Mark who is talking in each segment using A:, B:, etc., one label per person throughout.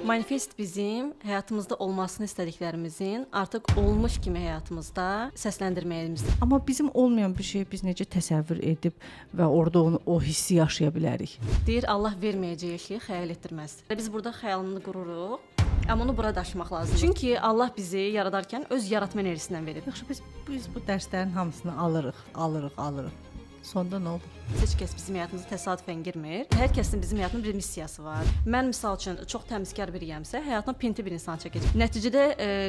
A: Manifest bizim həyatımızda olmasını istədiklərimizin artıq olmuş kimi həyatımızda səsləndirməyimizdir.
B: Amma bizim olmayan bir şeyi biz necə təsəvvür edib və orada o hissi yaşaya bilərik?
A: Deyir Allah verməyəcəyi şeyi xəyal etdirməz. Biz burada xəyalını qururuq. Amma onu bura daşımaq lazımdır. Çünki Allah bizi yaradarkən öz yaratma enerjisindən verir.
B: Yaxşı, biz bu dərslərin hamısını alırıq. Sonda nə olur?
A: Heç kəs bizim həyatımıza təsadüfən girmir. Hər kəsin bizim həyatında bir missiyası var. Mən misal üçün çox təmizkar biriyəmsə, həyatıma pinti bir insan çəkəcək. Nəticədə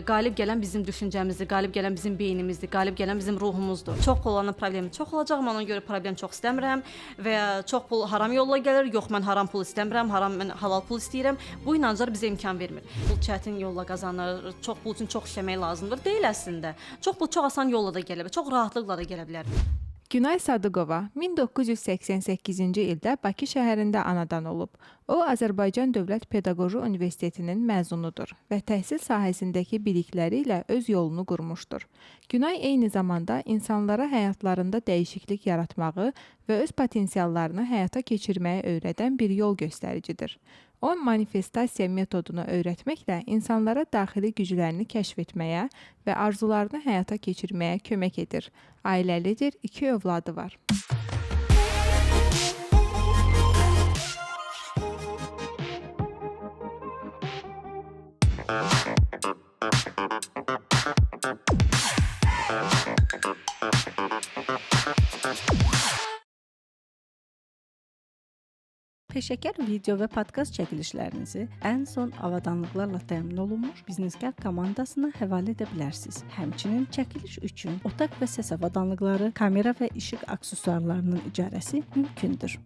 A: qalib gələn bizim düşüncəmizdir, qalib gələn bizim beynimizdir, qalib gələn bizim ruhumuzdur. Çox pul olanın problemi çox olacaq, mən ona görə problem çox istəmirəm və ya çox pul haram yolla gəlir. Yox, mən haram pul istəmirəm, mən halal pul istəyirəm. Bu inanclar bizə imkan vermir. Pul çətin yolla qazanır, çox pul üçün çox işləmək lazımdır. Deyil əslində. Çox pul çox asan yolla da gələ bilər, çox rahatlıqla da gələ bilər.
C: Günay Sadıqova 1988-ci ildə Bakı şəhərində anadan olub. O, Azərbaycan Dövlət Pedaqoji Universitetinin məzunudur və təhsil sahəsindəki bilikləri ilə öz yolunu qurmuşdur. Günay eyni zamanda insanlara həyatlarında dəyişiklik yaratmağı və öz potensiallarını həyata keçirməyi öyrədən bir yol göstəricidir. O, manifestasiya metodunu öyrətməklə insanlara daxili güclərini kəşf etməyə və arzularını həyata keçirməyə kömək edir. Ailəlidir, 2 övladı var.
B: Peşəkar video və podkast çəkilişlərinizi ən son avadanlıqlarla təmin olunmuş Biznesgar komandasına həvalə edə bilərsiniz. Həmçinin çəkiliş üçün otaq və səs avadanlıqları, kamera və işıq aksesuarlarının icarəsi mümkündür.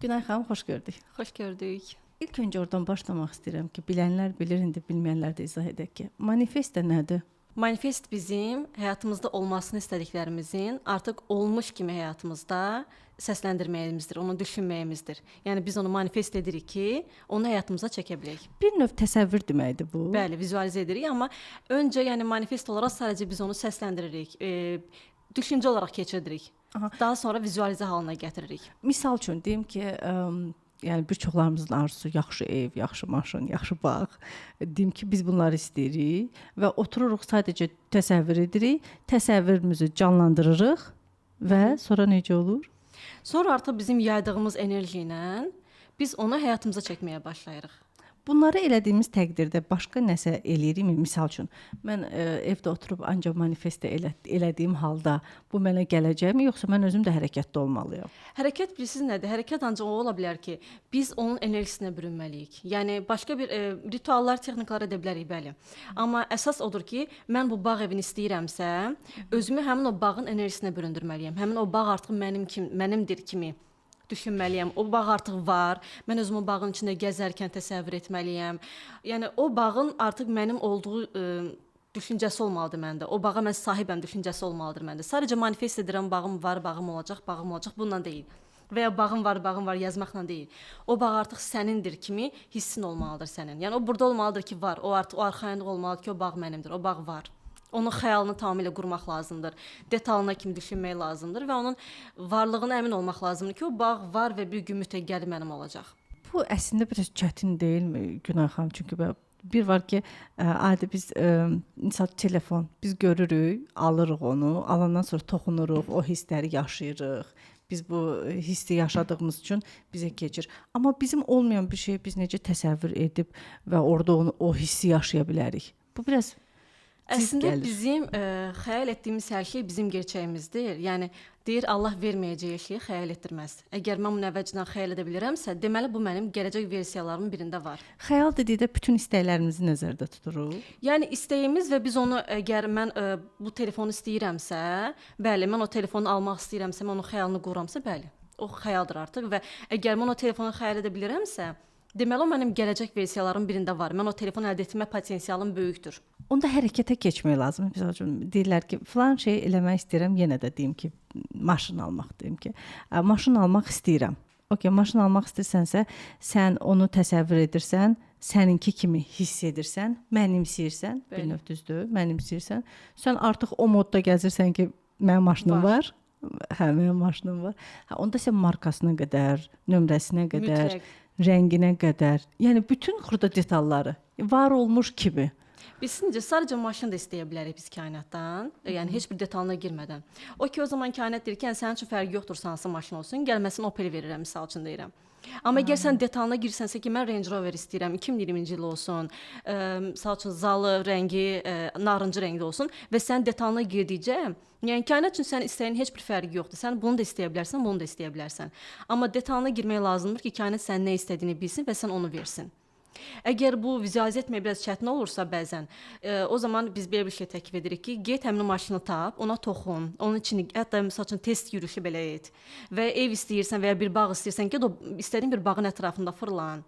B: Günay xanım, xoş gördük.
A: Xoş gördük.
B: İlk öncə oradan başlamaq istəyirəm ki, bilənlər bilir, indi bilməyənlər də izah edək ki, manifest nədir?
A: Manifest bizim həyatımızda olmasını istədiklərimizin artıq olmuş kimi həyatımızda səsləndirməyimizdir, onu düşünməyimizdir. Yəni biz onu manifest edirik ki, onu həyatımıza çəkə bilək.
B: Bir növ təsəvvür deməkdir bu.
A: Bəli, vizualizə edirik, amma öncə yəni manifest olaraq sadəcə biz onu səsləndiririk, düşüncə olaraq keçiririk. Daha sonra vizualizə halına gətiririk.
B: Misal üçün deyim ki, yəni bir çoxlarımızın arzusu yaxşı ev, yaxşı maşın, yaxşı bağ. Deyim ki, biz bunları istəyirik və otururuq sadəcə təsəvvür edirik, təsəvvürümüzü canlandırırıq və sonra necə olur?
A: Sonra artıq bizim yaydığımız enerji ilə biz onu həyatımıza çəkməyə başlayırıq.
B: Bunları elədiyimiz təqdirdə başqa nəsə eləyirikmi? Misal üçün, mən evdə oturub ancaq manifestə elədiyim halda bu mənə gələcəkmi, yoxsa mən özüm də hərəkətdə olmalıyam?
A: Hərəkət bilirsiniz nədir? Hərəkət ancaq o ola bilər ki, biz onun enerjisinə bürünməliyik. Yəni başqa bir rituallar, texnikalar edə bilərik, bəli. Amma əsas odur ki, mən bu bağ evini istəyirəmsə, özümü həmin o bağın enerjisinə büründürməliyəm. Həmin o bağ artıq mənimdir kimi düşünməliyəm. O bağ artıq var. Mən özümü bağın içində gəzərkən təsəvvür etməliyəm. Yəni o bağın artıq mənim olduğu düşüncəsi olmalıdır məndə. O bağa mən sahibəm düşüncəsi olmalıdır məndə. Sadəcə manifest edirəm, bağım var, bağım olacaq, bununla deyil. Və ya bağım var yazmaqla deyil. O bağ artıq sənindir kimi hissin olmalıdır sənin. Yəni o burada olmalıdır ki, var. O artıq o arxayınlıq olmalıdır ki, o bağ mənimdir. O bağ var. Onun xəyalını tamamilə qurmaq lazımdır. Detalına kimi düşünmək lazımdır və onun varlığına əmin olmaq lazımdır ki, o bağ var və bir gün mütəqqəli mənim olacaq.
B: Bu əslində biraz çətin deyilmi Günay xanım? Çünki bir var ki, adi biz misal telefon, biz görürük, alırıq onu, alandan sonra toxunuruq, o hissləri yaşayırıq. Biz bu hissi yaşadığımız üçün bizə keçir. Amma bizim olmayan bir şeyi biz necə təsəvvür edib və orada o hissi yaşaya bilərik? Bu biraz
A: əslində bizim xəyal etdiyimiz hər şey bizim gerçəyimizdir. Yəni deyir Allah verməyəcəyi şeyi xəyal etdirməz. Əgər mən bunu əvvəlcədən xəyal edə bilirəmsə, deməli bu mənim gələcək versiyalarımın birində var.
B: Xəyal dedikdə bütün istəklərimizi nəzərdə tuturuq.
A: Yəni istəyimiz və biz onu əgər mən bu telefonu istəyirəmsə, bəli, mən o telefonu almaq istəyirəmsə, mən onun xəyalını qururamsa, bəli, o xəyaldır artıq və əgər mən o telefonu xəyal edə bilirəmsə, deməli o mənim gələcək versiyalarımın birində var. Mən o telefonu əldə etmə potensialım böyükdür.
B: Onda hərəkətə keçmək lazımdır. Məsəl üçün deyirlər ki, filan şey eləmək istəyirəm, yenə də deyim ki, maşın almaq deyim ki, maşın almaq istəyirəm. Okay, maşın almaq istəyirsənsə, sən onu təsəvvür edirsən, səninki kimi hiss edirsən, mənimsəyirsən, bir növ düzdür, mənimsəyirsən. Sən artıq o modda gəzirsən ki, mənim maşınım var. Hə, mənim maşınım var. Onda sən markasına qədər, nömrəsinə qədər, rənginə qədər, yəni bütün xırda detalları var olmuş kimi.
A: Biz sizcə sadəcə maşın da istəyə bilərik biz kainatdan. Yəni heç bir detalına girmədən. O ki o zaman kainat deyir ki, yəni sənin üçün fərqi yoxdur hansı maşın olsun, gəlməsin Opel verirəm misal üçün deyirəm. Amma əgər sən detalına girsənsə ki, mən Range Rover istəyirəm, 2020-ci il olsun, misal üçün zalı rəngi narıncı rəngdə olsun və sən detalına girdikcə, yəni kainat üçün sənin istəyin heç bir fərqi yoxdur. Sən bunu da istəyə bilərsən, bunu da istəyə bilərsən. Amma detalına girmək lazımdır ki, kainat sənin nə istədiyini bilsin və sən onu versin. Əgər bu vizualizə etmək biraz çətin olursa bəzən, o zaman biz belə bir şey təklif edirik ki, get həmin maşını tap, ona toxun, onun içini, hətta məsəl üçün test yürüyüşü belə et. Və ev istəyirsən və ya bir bağ istəyirsən, get o istədiyin bir bağın ətrafında fırlan.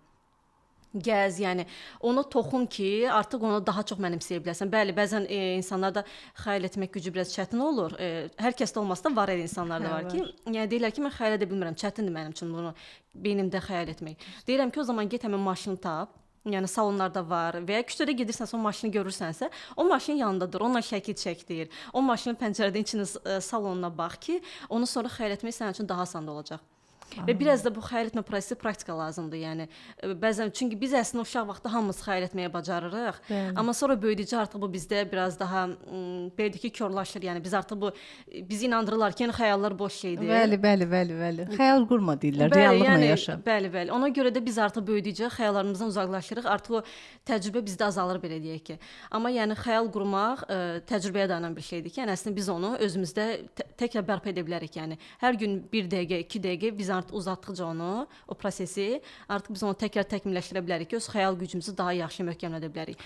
A: Gəz, yəni ona toxun ki, artıq onu daha çox mənimsəyə bilərsən. Bəli, bəzən insanlarda xəyal etmək gücü biraz çətin olur. Hər kəsdə olmasa da var insanlar da var ki, yəni deyirlər ki, mən xəyal edə bilmirəm, çətindir mənim üçün bunu beynimdə xəyal etmək. Deyirəm ki, o zaman get həmin maşını tap. Yəni salonlarda var və ya küçədə gedirsənsə, o maşını görürsənsə, o maşın yanındadır, onunla şəkil çəkdir. O maşının pəncərədən içinin salonuna bax ki, onu sonra xəyal etmək sənin üçün daha asan olacaq. Və biraz da bu xəyal etmə prosesi praktika lazımdır. Yəni bəzən çünki biz əslində uşaq vaxtı hamımız xəyal etməyə bacarırıq. Amma sonra böyüdükcə artıq bu bizdə biraz daha belə ki, korlaşır. Yəni biz artıq bu bizi inandırırlar ki, yəni xəyallar boş şeydir.
B: Bəli. Xəyal qurma deyirlər, reallıqla yaşa.
A: Bəli. Ona görə də biz artıq böyüdükcə xəyallarımızdan uzaqlaşırıq. Artıq o təcrübə bizdə azalır belə deyək ki. Amma yəni xəyal qurmaq təcrübəyə dayanan bir şeydir ki, yəni əslində biz onu özümüzdə təkrar bərpa edə bilərik. Yəni hər gün 1 dəqiqə, 2 dəqiqə biz artıq uzatdıqca onu, o prosesi artıq biz onu təkrar təkmilləşdirə bilərik ki, öz xəyal gücümüzü daha yaxşı möhkəmlədə bilərik.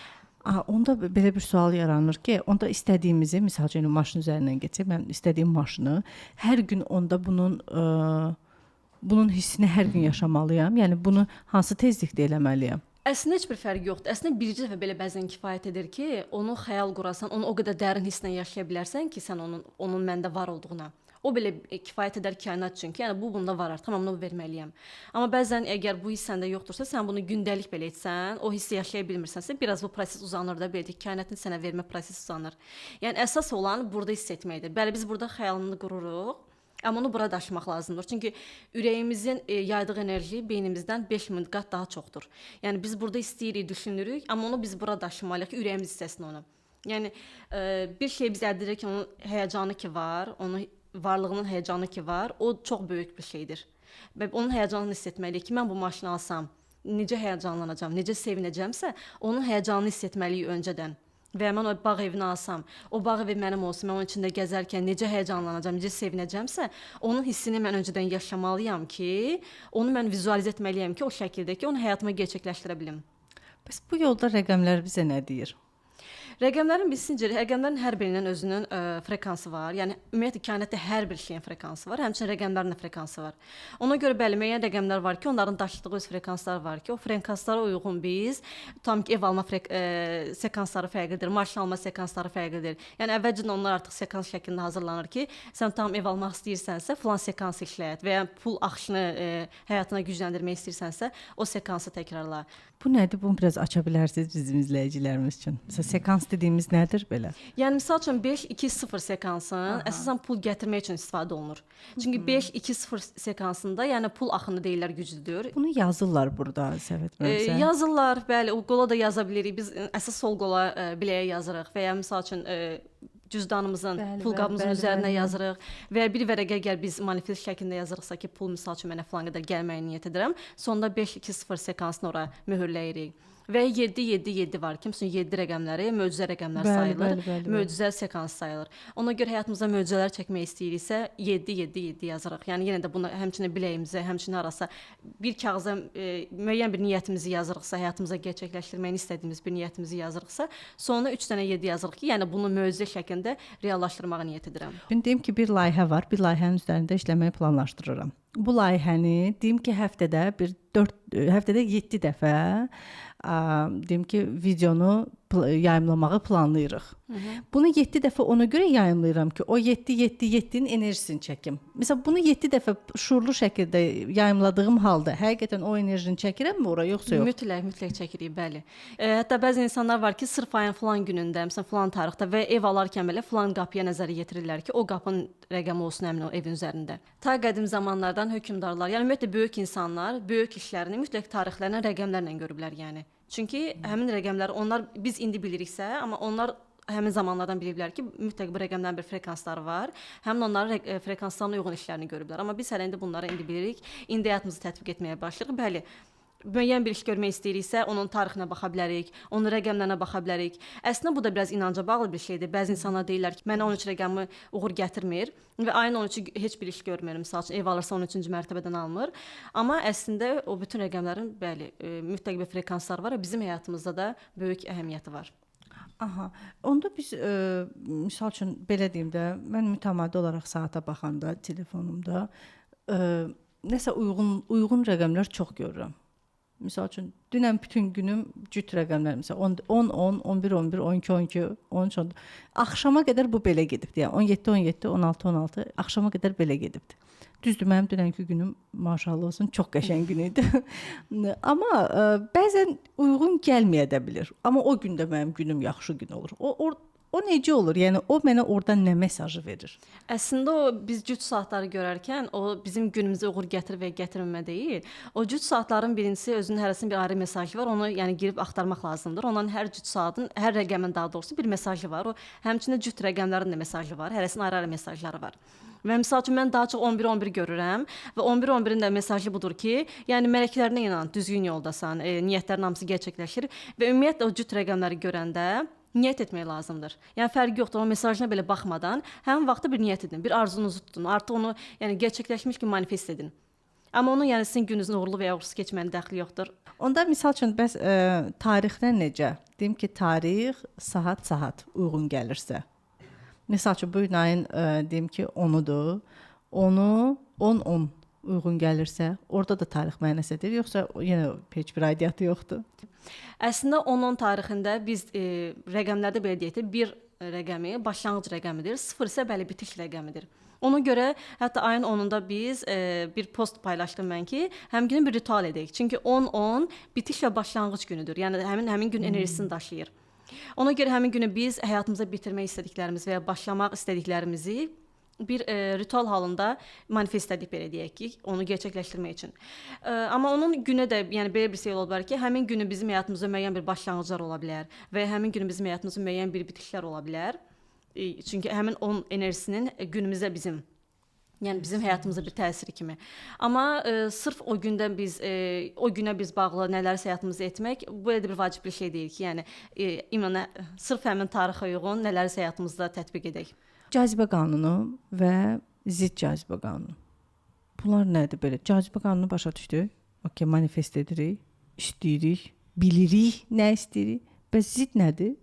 B: Onda belə bir sual yaranır ki, onda istədiyimizi, məsəl üçün maşın üzərindən keçib, mən istədiyim maşını hər gün onda bunun hissini hər gün yaşamalıyam. Yəni bunu hansı tezlikdə eləməliyəm?
A: Əslində heç bir fərqi yoxdur. Əslində bircə dəfə belə bəzən kifayət edir ki, onu xəyal qurasan, onu o qədər dərin hisslə yaşaya bilərsən ki, sən onun məndə var olduğuna. O belə kifayət edər kainat üçün ki, yəni bu bunda var artıq, tamam, onu verməliyəm. Amma bəzən əgər bu hiss səndə yoxdursa, sən bunu gündəlik belə etsən, o hissi yaşaya bilmirsənsə, biraz bu proses uzanır da, belə kainatın sənə vermə prosesi uzanır. Yəni əsas olan burada hiss etməkdir. Bəli, biz burada xəyalını qururuq, amma onu bura daşımaq lazımdır. Çünki ürəyimizin yaydığı enerji beynimizdən 5000 qat daha çoxdur. Yəni biz burada istəyirik, düşünürük, amma onu biz bura daşımalıyıq ki, ürəyimiz istəsin onu. Yəni bir şey biz əldə edirik ki, onun həyəcanı ki var, onun varlığının həyəcanı ki var, o çox böyük bir şeydir. Və onun həyəcanını hiss etməliyik ki, mən bu maşını alsam, necə həyəcanlanacağam, necə sevinəcəmsə, onun həyəcanını hiss etməliyik öncədən. Və mən o bağ evini alsam, o bağ evi mənim olsun, mən onun içində gəzərkən necə həyəcanlanacağam, necə sevinəcəmsə, onun hissini mən öncədən yaşamalıyam ki, onu mən vizualizə etməliyəm ki, o şəkildə ki, onu həyatıma gerçəkləşdirə bilim.
B: Bəs bu yolda rəqəmlər bizə nə deyir?
A: Rəqəmlərin bilsinci, rəqəmlərin hər birinin özünün frekansı var. Yəni ümumiyyətlə kainatda hər bir şeyin frekansı var, həmçinin rəqəmlərin də frekansı var. Ona görə bəli, müəyyən rəqəmlər var ki, onların daşıdığı öz frekansları var ki, o frekanslara uyğun biz tam ki ev alma sekansları fərqlidir, maşın alma sekansları fərqlidir. Yəni əvvəlcədən onlar artıq sekans şəklində hazırlanır ki, sən tam ev almaq istəyirsənsə, filan sekans işlət və ya pul axışını həyatına gücləndirmək istəyirsənsə, o sekansı təkrarla.
B: Bu nədir? Bunu biraz aça bilərsiniz bizim izləyicilərimiz üçün. Məsələn, sekans dediyimiz nədir belə?
A: Yəni misal üçün 5-2-0 sekansın əsasən pul gətirmək üçün istifadə olunur. Çünki 5-2-0 sekansında, yəni pul axını deyirlər güclüdür.
B: Bunu yazırlar burada, səhv etmirəmsə.
A: Yazırlar, bəli, o qola da yaza bilirik. Biz əsas sol qola biləyə yazırıq və ya misal üçün cüzdanımızın, pul qabımızın üzərinə yazırıq və ya bir vərəqə əgər biz manifest şəklində yazırıqsa ki, pul misal üçün mənə filan qədər gəlməyi niyyət edirəm, sonda 5-2-0 sekansını ora möhürləyirik. Və 7-7-7 var ki, məsələn 7 rəqəmləri möcüzə rəqəmlər sayılır, möcüzə sekans sayılır. Ona görə həyatımıza möcüzələr çəkmək istəyiriksə 7-7-7 yazırıq. Yəni yenə də bunu həmçinin biləyimizə, həmçinin arasa bir kağıza müəyyən bir niyyətimizi yazırıqsa, həyatımıza gerçəkləşdirməyini istədiyimiz bir niyyətimizi yazırıqsa, sonra 3 dənə 7 yazırıq ki, yəni bunu möcüzə şəklində reallaşdırmağa niyyət edirəm.
B: Şimdi deyim ki, bir layihə var, bir layihənin üzərində işləməyi planlaşdırıram. Bu layihəni deyim ki, həftədə 7 dəfə deyim ki, videonu yayımlamağı planlayırıq. Bunu 7 dəfə ona görə yayımlayıram ki, o 7-7-7-nin enerjisini çəkim. Məsələn, bunu 7 dəfə şuurlu şəkildə yayımladığım halda həqiqətən o enerjini çəkirəmmi ora, yoxsa yox?
A: Mütləq çəkirik, bəli. Hətta bəzi insanlar var ki, sırf ayın falan günündə, məsələn, falan tarixdə və ev alarkən belə falan qapıya nəzər yetirirlər ki, o qapının rəqəmi olsun həmin o evin üzərində. Ta qədim zamanlardan hökmdarlar, yəni ümumiyyətlə böyük insanlar böyük işlərini mütləq tarixlərlə, rəqəmlərlə görüblər, yəni. Çünki həmin rəqəmlər onlar biz indi biliriksə, amma onlar həmin zamanlardan biliblər ki, mütləq bu rəqəmlərin bir frekansları var. Həmin onların frekanslarına uyğun işlərini görüblər. Amma biz hələ indi bunları indi bilirik. İndi həyatımızı tətbiq etməyə başlayırıq. Bəli, müəyyən bir iş görmək istəyiriksə, onun tarixinə baxa bilərik, onun rəqəmlərinə baxa bilərik. Əslində bu da biraz inanca bağlı bir şeydir. Bəzi insanlar deyirlər ki, mənə 13 rəqəmi uğur gətirmir və ayın 13-ü heç bir iş görmür. Məsəl üçün ev alırsa 13-cü mərtəbədən almır. Amma əslində o bütün rəqəmlərin bəli, mütləq bir frekansları var və bizim həyatımızda da böyük əhəmiyyəti var.
B: Aha. Onda biz misal üçün belə deyim də, mən mütəmadi olaraq saata baxanda telefonumda nəsə uyğun rəqəmlər çox görürəm. Misal üçün dünən bütün günüm cüt rəqəmlər, məsələn 10 10, 11 11, 12 12, 13 10. Axşama qədər bu belə gedibdi. Yəni 17 17, 16 16, axşama qədər belə gedibdi. Düzdür, mənim dünənki günüm maşallah olsun çox qəşəng gün idi. Amma bəzən uyğun gəlməyə də bilir. Amma o gün də mənim günüm yaxşı gün olur. O necə olur? Yəni o mənə oradan nə mesajı verir?
A: Əslində o biz cüt saatları görərkən o bizim günümüzə uğur gətirir və gətirmə deyil. O cüt saatların birincisi özünün hərəsinin bir ayrı mesajı var. Onu yəni girib axtarmaq lazımdır. Onların hər cüt saatın, hər rəqəmin daha doğrusu bir mesajı var. O həmçinin cüt rəqəmlərin də mesajı var. Hərəsinin ayrı-ayrı mesajları var. Və məsəl üçün mən daha çox 11-11 görürəm və 11-11-in də mesajı budur ki, yəni mələklərinə inan, düzgün yoldasan, niyyətlərin hamısı gerçəkləşir və ümumiyyətlə o cüt rəqəmləri görəndə niyyət etmək lazımdır. Yəni fərqi yoxdur. O mesajına belə baxmadan həmin vaxtda bir niyyət edin, bir arzunuzu tutun. Artıq onu yəni gerçəkləşmiş kimi manifest edin. Amma onun yəni sizin gününüzün uğurlu və ya uğursuz keçməyin dəxli yoxdur.
B: Onda misal üçün bəs tarixdən necə? Deyim ki, tarix saat uyğun gəlirsə. Misal üçün bu gün ayın deyim ki 10-udur. Onu 10-10 uyğun gəlirsə, orada da tarix mənasıdır, yoxsa yenə heç bir aidiyyatı yoxdur?
A: Əslində 10-10 tarixində biz rəqəmlərdə belə deyək də, bir rəqəmi başlanğıc rəqəmidir, 0 isə bəli bitiş rəqəmidir. Ona görə hətta ayın 10-unda biz bir post paylaşdım mən ki, həm günü bir ritual edək. Çünki 10-10 bitiş və başlanğıc günüdür. Yəni həmin gün enerjisini daşıyır. Ona görə həmin günü biz həyatımıza bitirmək istədiklərimiz və ya başlamaq istədiklərimizi bir ritual halında manifest edib belə deyək ki, onu gerçəkləşdirmək üçün. Amma onun günü də yəni belə bir şey ola bilər ki, həmin günü bizim həyatımızda müəyyən bir başlanğıclar ola bilər və həmin günü bizim həyatımızda müəyyən bir bitişlər ola bilər. Çünki həmin onun enerjisinin günümüzə bizim həyatımıza bir təsiri kimi. Amma sırf o gündən biz o günə biz bağlı nələrsə həyatımızda etmək bu elə bir vacib bir şey deyil ki, yəni sırf həmin tarixə uyğun nələrsə həyatımızda tətbiq edək.
B: Cazibə qanunu və zidd cazibə qanunu. Bunlar nədir belə? Cazibə qanunu başa düşdük. Okay, manifest edirik, istəyirik, bilirik nə istəyirik. Bəs zidd nədir?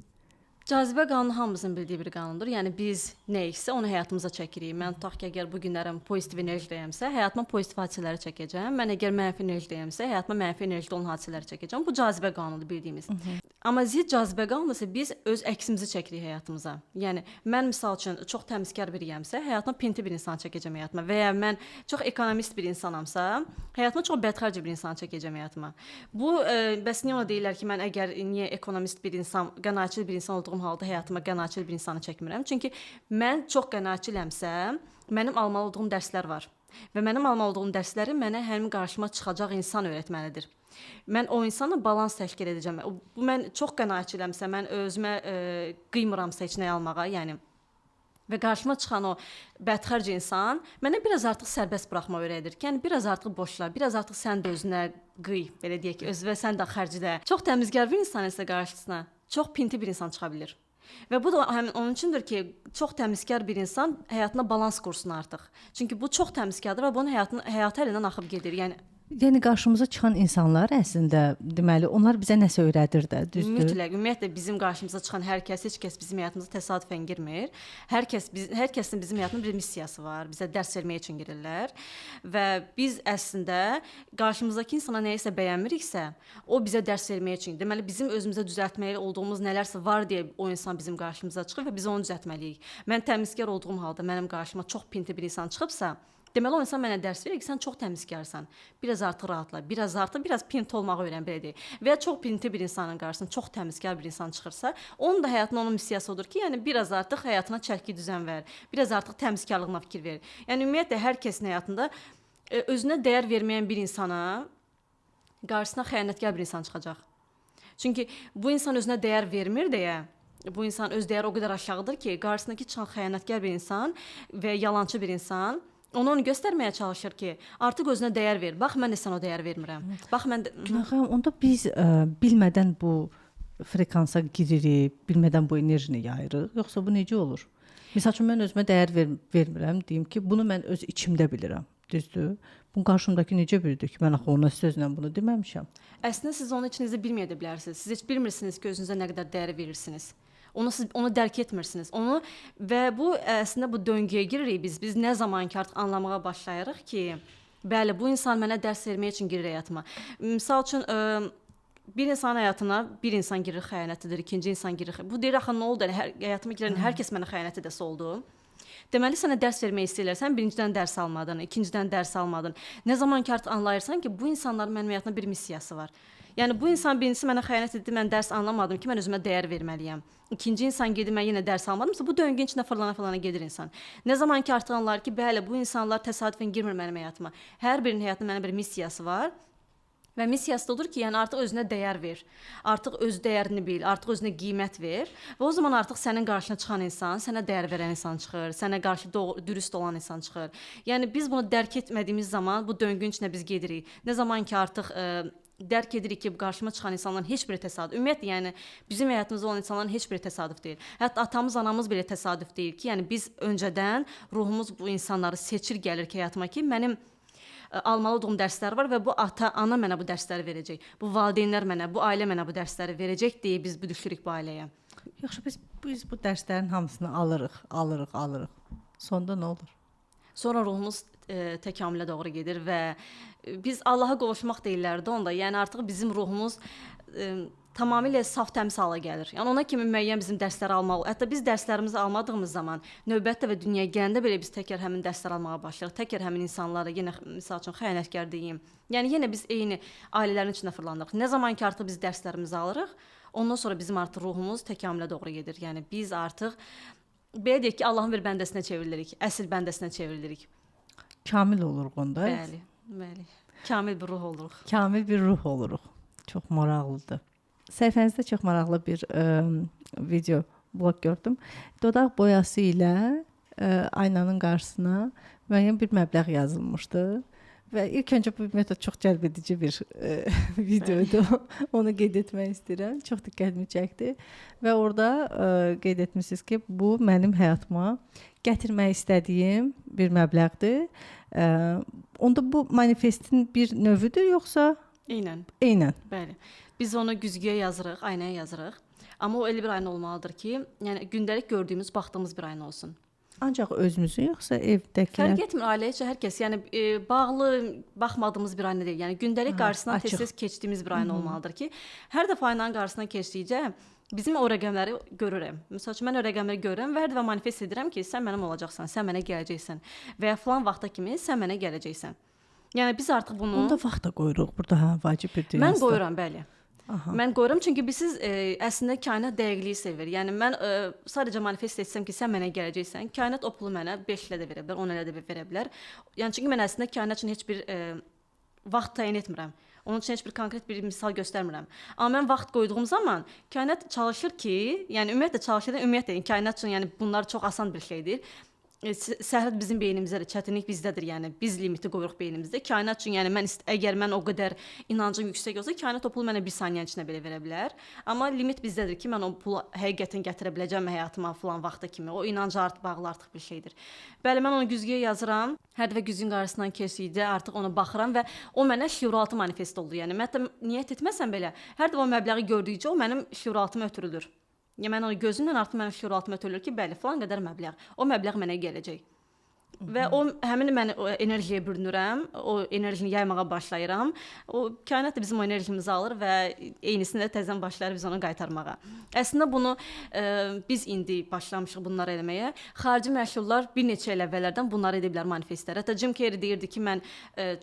A: Cazibə qanunu hamımızın bildiyi bir qanundur. Yəni biz nə isə onu həyatımıza çəkirik. Mən tutaq ki, əgər bu günlərim pozitiv enerjidəyəmsə, həyatıma pozitiv hadisələri çəkəcəm. Mən əgər mənfi enerjidəyəmsə, həyatıma mənfi enerjide olan hadisələri çəkəcəm. Bu cazibə qanunudur bildiyimiz. Amma zidd cazibə qanunu isə biz öz əksimizi çəkirik həyatımıza. Yəni mən misal üçün çox təmizkar biriyəmsə, həyatıma pinti bir insan çəkəcəm həyatıma və ya mən çox ekonomist bir insanamsa, həyatıma çox bədxərc bir insan çəkəcəm həyatıma. Bu bəs niyə ona deyirlər ki, mən əgər niyə ekonomist bir insan, qənaətçil bir insan olduğum halda həyatıma qənaətçil bir insanı çəkmirəm? Çünki mən çox qənaətçiləmsə, mənim almalı olduğum dərslər var. Və mənim almalı olduğum dərsləri mənə həmin qarşıma çıxacaq insan öyrətməlidir. Mən o insanla balans təşkil edəcəm. Mən çox qənaətçiləmsə, mən özümə qıymıramsa heç nə almağa, yəni və qarşıma çıxan o bədxərc insan mənə biraz artıq sərbəst buraxma öyrədir. Yəni biraz artıq boşla, biraz artıq sən də özünə qıy, belə deyək ki, özünə sən də xərclə. Çox təmizkar bir insan isə qarşısına çox pinti bir insan çıxa bilir. Və bu da həmin onun üçündür ki, çox təmizkar bir insan həyatına balans qursun artıq. Çünki bu çox təmizkardır və bunun həyatı əlindən axıb gedir. Yəni
B: Yəni qarşımıza çıxan insanlar əslində deməli onlar bizə nəsə öyrədir də, düzdür?
A: Mütləq, ümumiyyətlə bizim qarşımıza çıxan hər kəs, heç kəs bizim həyatımıza təsadüfən girmir. Hər kəsin bizim həyatında bir missiyası var. Bizə dərs vermək üçün girirlər və biz əslində qarşımızdakı insana nəyisə bəyənmiriksə, o bizə dərs vermək üçün. Deməli bizim özümüzə düzəltməli olduğumuz nələrsə var deyə o insan bizim qarşımıza çıxır və biz onu düzəltməliyik. Mən təmizkar olduğum halda mənim qarşıma çox pinti bir insan çıxıbsa, deməli o insan mənə dərs verir ki, sən çox təmizkarsan. Biraz artıq rahatla, biraz pint olmağı öyrən belə deyək. Və ya çox pinti bir insanın qarşısına çox təmizkar bir insan çıxırsa, onun da həyatında onun missiyası odur ki, yəni biraz artıq həyatına çəki düzən ver, biraz artıq təmizkarlığına fikir ver. Yəni ümumiyyətlə hər kəsin həyatında özünə dəyər verməyən bir insana qarşısına xəyanətkar bir insan çıxacaq. Çünki bu insan özünə dəyər vermir deyə, bu insan öz dəyəri o qədər aşağıdır ki, qarşısındakı çıxan xəyanətkar bir insan və yalançı bir insan onu göstərməyə çalışır ki, artıq özünə dəyər ver. Bax, mən də sənə o dəyər vermirəm. Bax, mən də...
B: Günah xanım, onda biz bilmədən bu frekansa giririk, bilmədən bu enerjini yayırıq, yoxsa bu necə olur? Məsəl üçün, mən özümə dəyər vermirəm, deyim ki, bunu mən öz içimdə bilirəm, düzdür? Bunun qarşımdakı necə biridir ki, mən axı ona sözlə bunu deməmişəm.
A: Əslində, siz onu içinizdə bilməyə də bilərsiniz. Siz heç bilmirsiniz ki, özünüzə nə qədər dəyər verirsiniz. Onu dərk etmirsiniz. Və bu əslində bu döngüyə giririk biz. Biz nə zaman ki artıq anlamağa başlayırıq ki, bəli, bu insan mənə dərs vermək üçün girir həyatıma. Misal üçün bir insanın həyatına bir insan girir, xəyanət edir, ikinci insan girir. Bu deyir axı nə oldu? Həyatıma girən hər kəs mənə xəyanət edəsi oldu. Deməli sənə dərs vermək istəyirlər. Sən birincidən dərs almadın, ikincidən dərs almadın. Nə zaman ki artıq anlayırsan ki, bu insanların mənim həyatımda bir missiyası var. Yəni bu insan birincisi mənə xəyanət etdi, mən dərs anlamadım ki, mən özümə dəyər verməliyəm. İkinci insan gedib mən yenə dərs almadımsa, bu döngünün içində fırlana gedir insan. Nə zaman ki artıq anlar ki, bəli, bu insanlar təsadüfən girmir mənim həyatıma. Hər birinin həyatında mənim bir missiyası var. Və missiyası da odur ki, yəni artıq özünə dəyər ver. Artıq öz dəyərini bil, artıq özünə qiymət ver. Və o zaman artıq sənin qarşına çıxan insan, sənə dəyər verən insan çıxır, sənə qarşı dürüst olan insan çıxır. Yəni biz bunu dərk etmədiyimiz zaman bu döngünün içində biz gedirik. Nə zaman ki artıq dərk edirik ki, qarşıma çıxan insanların heç biri təsadüf. Ümumiyyətlə, yəni bizim həyatımızda olan insanların heç biri təsadüf deyil. Hətta atamız, anamız belə təsadüf deyil ki, yəni biz öncədən ruhumuz bu insanları seçir gəlir ki, həyatıma ki, mənim almalı olduğum dərslər var və bu ata, ana mənə bu dərsləri verəcək. Bu valideynlər mənə, bu ailə mənə bu dərsləri verəcək deyə biz düşürük bu ailəyə.
B: Yaxşı, biz bu dərslərin hamısını alırıq. Sonda nə olur?
A: Sonra ruhumuz təkamülə doğru gedir və biz Allaha qovuşmaq deyirlər də onda. Yəni artıq bizim ruhumuz tamamilə saf təmiz hala gəlir. Yəni ona kimi müəyyən bizim dərsləri almalı. Hətta biz dərslərimizi almadığımız zaman növbətdə və dünyaya gələndə belə biz təkrar həmin dərsləri almağa başlayırıq. Təkrar həmin insanlara yenə misal üçün xəyanətkar deyim. Yəni yenə biz eyni ailələrin içində fırlanırıq. Nə zaman ki artıq biz dərslərimizi alırıq, ondan sonra bizim artıq ruhumuz təkamülə doğru gedir. Yəni biz artıq belə deyək ki, Allahın bir bəndəsinə çevrilirik, əsl bəndəsinə çevrilirik.
B: Kamil oluruq onda.
A: Bəli. Kamil bir ruh oluruq.
B: Kamil bir ruh oluruq. Çox maraqlıdır. Səhifənizdə çox maraqlı bir video blog gördüm. Dodaq boyası ilə aynanın qarşısına müəyyən bir məbləğ yazılmışdı. Və ilk öncə bu metod çox cəlb edici bir videodur. Onu qeyd etmək istəyirəm. Çox diqqətimi çəkdi. Və orada qeyd etmisiniz ki, bu mənim həyatıma gətirmək istədiyim bir məbləğdir. Onda bu manifestin bir növüdür, yoxsa? Eynən.
A: Bəli. Biz onu güzgüyə yazırıq, aynaya yazırıq. Amma o elə bir ayna olmalıdır ki, yəni gündəlik gördüyümüz, baxdığımız bir ayna olsun.
B: Ancaq özümüzün, yoxsa evdəkilər?
A: Fərq etmir, ailə üçün hər kəs. Yəni bağlı baxmadığımız bir ayna deyil. Yəni gündəlik qarşısına tez-tez keçdiyimiz bir ayna olmalıdır ki, hər dəfə aynanın qarşısına keçdikcə bizim o rəqəmləri görürəm. Məsəl üçün mən o rəqəmləri görürəm və hər dəfə manifest edirəm ki, sən mənim olacaqsan, sən mənə gələcəksən və ya falan vaxta kimi sən mənə gələcəksən. Yəni biz artıq bunu
B: Onda vaxt da qoyuruq. Burada vacib bir dünyası.
A: Mən qoyuram, bəli. Aha. Mən qoyuram çünki siz əslində kainat dəqiqliyi sevir. Yəni mən sadəcə manifest etsəm ki, sən mənə gələcəksən, kainat o pulu mənə 5 ilə də verə bilər, 10 ilə də verə bilər. Yəni çünki mən əslində kainat üçün heç bir vaxt təyin etmirəm. Onun üçün heç bir konkret bir misal göstərmirəm. Amma mən vaxt qoyduğum zaman kainat çalışır ki, yəni ümumiyyətlə çalışır, ümumiyyətlə kainat üçün yəni bunlar çox asan bir şeydir. Səhət bizim beynimizdədir, çətinlik bizdədir, yəni biz limiti qoyuruq beynimizdə. Kainat üçün, yəni əgər mən o qədər inancım yüksək olsa, kainat o pulu mənə 1 saniyə içində belə verə bilər. Amma limit bizdədir ki, mən o pulu həqiqətən gətirə biləcəm həyatıma falan vaxta kimi. O inanca bağlı artıq bir şeydir. Bəli, mən onu güzgüyə yazıram. Hər dəfə güzgünün qarşısından keçdikdə artıq ona baxıram və o mənə şiuraltı manifest oldu. Yəni mən hətta niyyət etməsəm belə, hər dəfə o məbləği gördükcə o mənim şiuraltıma ötürülür. Ya mən onu gözümlə artıq mənim şiuraltıma ötürülür ki, bəli, falan qədər məbləğ. O məbləğ mənə gələcək. Və həmin mən o enerjiyə bürünürəm, o enerjini yaymağa başlayıram. O kainat da bizim o enerjimizi alır və eynisini də təzədən başlayır biz onu qaytarmağa. Əslində bunu biz indi başlamışıq bunları eləməyə. Xarici məşhurlar bir neçə il əvvəllərdən bunları ediblər manifestlər. Hətta Jim Carrey deyirdi ki, mən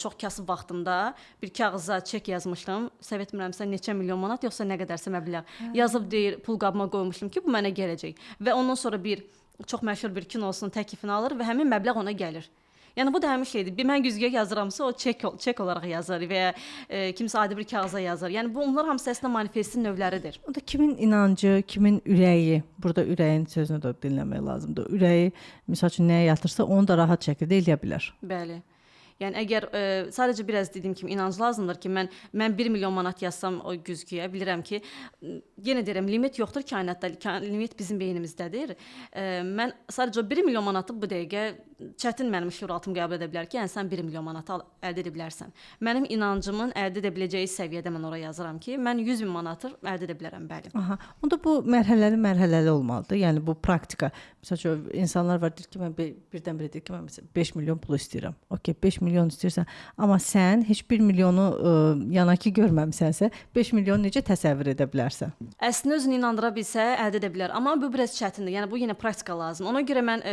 A: çox kasıb vaxtımda bir kağıza çek yazmışdım. Səhv etmirəmsə neçə milyon manat yoxsa nə qədərsə məbləğ. Yazıb deyir, pul qabıma qoymuşdum ki, bu mənə gələcək. Və ondan sonra çox məşhur bir kinosunun təklifini alır və həmin məbləğ ona gəlir. Yəni bu da həmin şeydir. Mən güzgüyə yazıramsa o çek olaraq yazar və ya kimsə adi bir kağıza yazar. Yəni bunlar hamısı əslində manifestin növləridir.
B: O da kimin inancı, kimin ürəyi. Burada ürəyin sözünü də dinləmək lazımdır. Ürəyi məsəl üçün nəyə yatırsa, onu da rahat şəkildə eləyə bilər.
A: Bəli. Yəni əgər sadəcə biraz dediyim kimi inanc lazımdır ki, mən 1 milyon manat yazsam o güzgüyə, bilirəm ki, yenə deyirəm, limit yoxdur kainatda, limit bizim beynimizdədir. Mən sadəcə 1 milyon manatı bu dəqiqə çətin mənim şiuraltım qəbul edə bilər ki, yəni sən 1 milyon manatı əldə edə bilərsən. Mənim inancımın əldə edə biləcəyi səviyyədə mən oraya yazıram ki, mən 100 min manatı əldə edə bilərəm, bəli.
B: Aha. Onda bu mərhələli olmalıdır. Yəni bu praktika. Məsələn, insanlar var deyir ki, mən birdən-birə deyir ki, mən məsələn 5 milyon pul istəyirəm. Okay, 5 milyon istəyirsən, amma sən heç 1 milyonu yanaki görməmisənsə, 5 milyonu necə təsəvvür edə bilərsən?
A: Əslində özünü inandıra bilsə, əldə edə bilər. Amma bu biraz çətindir. Yəni bu yenə praktika lazım. Ona görə mən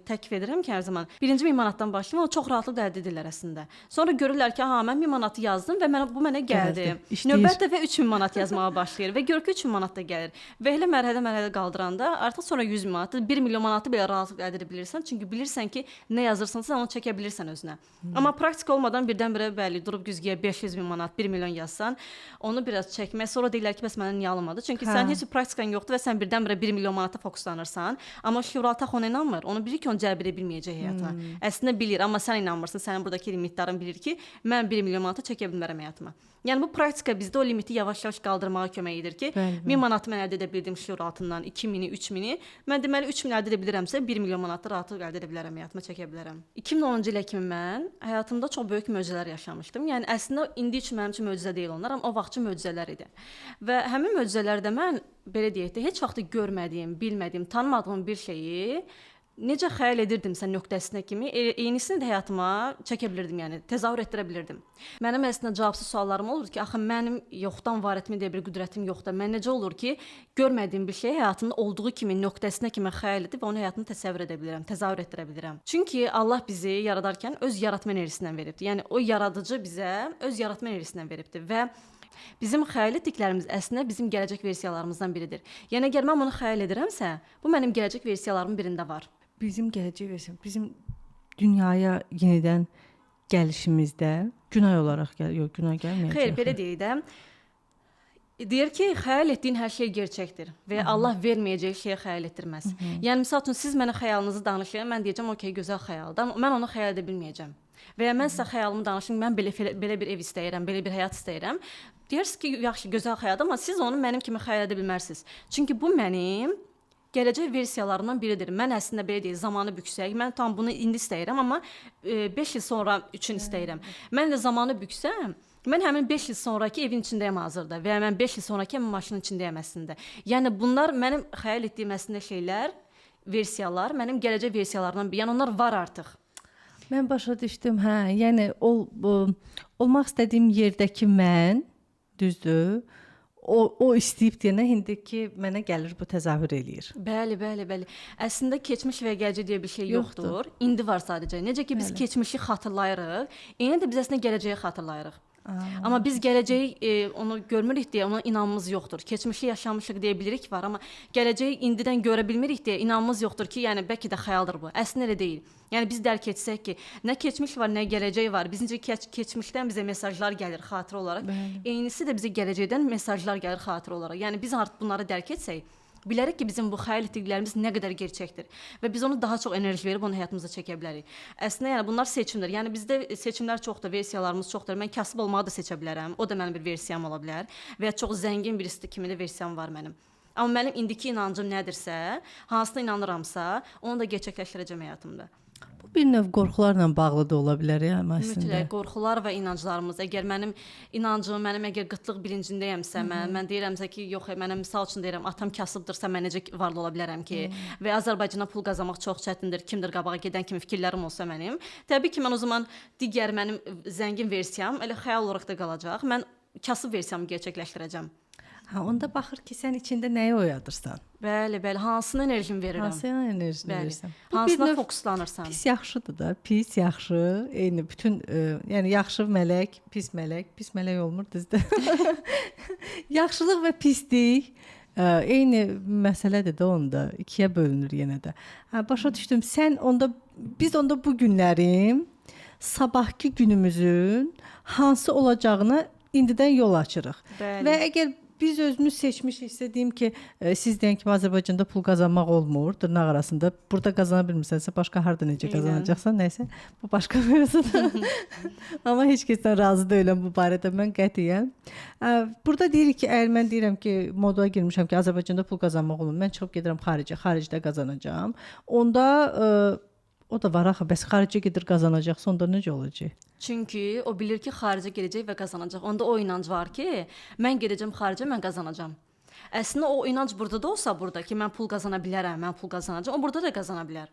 A: təklif edirəm ki, hər zaman 1-1000 manatdan başlayın, o çox rahatlıqla əldə edirlər əslində. Sonra görürlər ki, aha, mən 1000 manatı yazdım və bu mənə gəldi. Növbət dəfə 3000 manat yazmağa başlayır və görür ki, 3000 manat da gəlir. Və elə mərhələ qaldıranda artıq sonra 100 min manatı, 1 milyon manatı belə rahatlıqla əldə edə bilirsən. Çünki bilirsən ki, nə yazırsansa onu çəkə bilirsən özünə. Amma praktika olmadan birdən-birə bəli durub güzgüyə 500 min manat, 1 milyon yazsan, onu biraz çəkmək, sonra deyirlər ki, bəs mənə niyə alınmadı? Çünki sən heç bir praktikan yoxdur və sən birdən-birə 1 milyon manata fokuslanırsan, amma şiuraltı ona inanmır. Onu bilir ki, onu cəlb edə bilməyəcək həyata. Əslində bilir, amma sən inanmırsan. Sənin buradakı limitlərin bilir ki, mən 1 milyon manata çəkə bilmərəm həyatıma. Yəni bu praktika bizdə o limiti yavaş-yavaş qaldırmağa kömək edir ki, 1000 manatı mən əldə edə bildim şiuraltından, 2000-i, 3000-i, mən deməli 3000 əldə edə bilirəmsə, 1 milyon manatı rahatlıq əldə edə bilərəm, həyatıma çəkə bilərəm. 2010-cu ilə kimi mən həyatımda çox böyük möcüzələr yaşamışdım. Yəni əslində indi üçün mənim üçün möcüzə deyil onlar, amma o vaxtçı möcüzələr idi. Və həmin möcüzələrdə mən belə deyək də heç vaxt görmədiyim, bilmədiyim, tanımadığım bir şeyi necə xəyal edirdimsə nöqtəsinə kimi, eynisini də həyatıma çəkə bilirdim, yəni təzahür etdirə bilirdim. Mənim əslində cavabsız suallarım olur ki, axı mənim yoxdan var etmə deyə bir qüdrətim yoxdur. Mən necə olur ki, görmədiyim bir şeyi həyatımda olduğu kimi nöqtəsinə kimi xəyal edib onu həyatımda təsəvvür edə bilirəm, təzahür etdirə bilirəm. Çünki Allah bizi yaradarkən öz yaratma enerjisindən veribdi. Yəni o yaradıcı bizə öz yaratma enerjisindən veribdi və bizim xəyal etdiklərimiz əslində bizim gələcək versiyalarımızdan biridir. Yəni əgər mən bunu xəyal edirəmsə, bu mənim gələcək versiyalarımın birində var.
B: Bizim gələcək versin. Bizim dünyaya yenidən gəlişimizdə günah olaraq yox, günah gəlməyəcək.
A: Xeyr, belə deyək də. Deyir ki, xəyal etdiyin hər şey gerçəkdir və Allah verməyəcək şeyə xəyal etdirməz. Yəni məsəl üçün siz mənə xəyalınızı danışın, mən deyəcəm, okey, gözəl xəyaldır, amma mən onu xəyal edə bilməyəcəm. Və ya mən sizə xəyalımı danışım, mən belə bir ev istəyirəm, belə bir həyat istəyirəm. Deyirsiniz ki, yaxşı, gözəl xəyaldır, amma siz onu mənim kimi xəyal edə bilmərsiniz. Çünki bu mənim gələcək versiyalarımdan biridir. Mən əslində belə deyək, zamanı büksək, mən tam bunu indi istəyirəm, amma 5 il sonra üçün istəyirəm. Mən də zamanı büksəm, mən həmin 5 il sonraki evin içindəyəm hazırda və ya mən 5 il sonraki həmin maşının içindəyəm əslində. Yəni bunlar mənim xəyal etdiyim əslində şeylər, versiyalar, mənim gələcək versiyalarımdan biri. Yəni onlar var artıq.
B: Mən başa düşdüm, hə. Yəni olmaq istədiyim yerdəki mən, düzdür? O istəyib deyənə indiki mənə gəlir, bu təzahür eləyir.
A: Bəli. Əslində keçmiş və gələcək deyə bir şey yoxdur. İndi var sadəcə. Necə ki biz keçmişi xatırlayırıq, eyni də biz əslində gələcəyi xatırlayırıq. Amma biz gələcəyi onu görmürük deyə ona inamımız yoxdur. Keçmişi yaşamışıq deyə bilirik var, amma gələcəyi indidən görə bilmirik deyə inamımız yoxdur ki, yəni bəlkə də xəyaldır bu. Əslində elə deyil. Yəni biz dərk etsək ki, nə keçmiş var, nə gələcək var. Biz necə keçmişdən bizə mesajlar gəlir xatirə olaraq, eynisi də bizə gələcəkdən mesajlar gəlir xatirə olaraq. Yəni biz artıq bunları dərk etsək, Bilərik ki, bizim bu xəyal etdiklərimiz nə qədər gerçəkdir və biz onu daha çox enerji verib onu həyatımıza çəkə bilərik. Əslində yəni bunlar seçimdir. Yəni bizdə seçimlər çoxdur, versiyalarımız çoxdur. Mən kasıb olmağı da seçə bilərəm. O da mənim bir versiyam ola bilər və ya çox zəngin birisi kimi də versiyam var mənim. Amma mənim indiki inancım nədirsə, hansına inanıramsa, onu da gerçəkləşdirəcəm həyatımda.
B: Bu bir növ qorxularla bağlı da ola bilər ya əslində.
A: Mütləq qorxular və inanclarımız. Əgər mənim inancım, mənim əgər qıtlıq bilincindəyəmsə, mən deyirəmsə ki, yox, mənim misal üçün deyirəm, atam kasıbdırsa mən necə varlı ola bilərəm ki, və Azərbaycana pul qazanmaq çox çətindir. Kimdir qabağa gedən kimi fikirlərim olsa mənim. Təbii ki, mən o zaman digər mənim zəngin versiyam elə xəyal olaraq da qalacaq. Mən kasıb versiyamı gerçəkləşdirəcəm.
B: Ha, onda baxır ki, sən içində nəyi oyadırsan?
A: Bəli, hansına enerjimi verirəm?
B: Hansına enerjini verirsən?
A: Hansına fokuslanırsan?
B: Pis yaxşıdır da, pis yaxşı, eyni bütün yəni yaxşı mələk, pis mələk olmur düzdür. Yaxşılıq və pislik eyni məsələdir də onda, ikiyə bölünür yenə də. Ha, başa düşdüm. Biz onda bu günlərin sabahki günümüzün hansı olacağını indidən yol açırıq.
A: Bəli.
B: Və əgər biz özümüz seçmişiksə, deyim ki, siz deyən kimi Azərbaycanda pul qazanmaq olmur, dırnaq arasında. Burada qazana bilmirsənsə, başqa harda necə qazanacaqsan, nəysə, bu başqa mövzudur. Amma heç kəsdən razı deyiləm bu barədə, mən qətiyyən. Burada deyirik ki, əgər mən deyirəm ki, modaya girmişəm ki, Azərbaycanda pul qazanmaq olmur, mən çıxıb gedirəm xaricdə qazanacağam. Onda o da var axı, bəs xaricə gedir qazanacaqsa, onda necə olacaq?
A: Çünki o bilir ki, xaricə gedəcək və qazanacaq. Onda o inanc var ki, mən gedəcəm xaricə, mən qazanacağam. Əslində o inanc burada da olsa, burada ki, mən pul qazana bilərəm, mən pul qazanacağam, o burada da qazana bilər.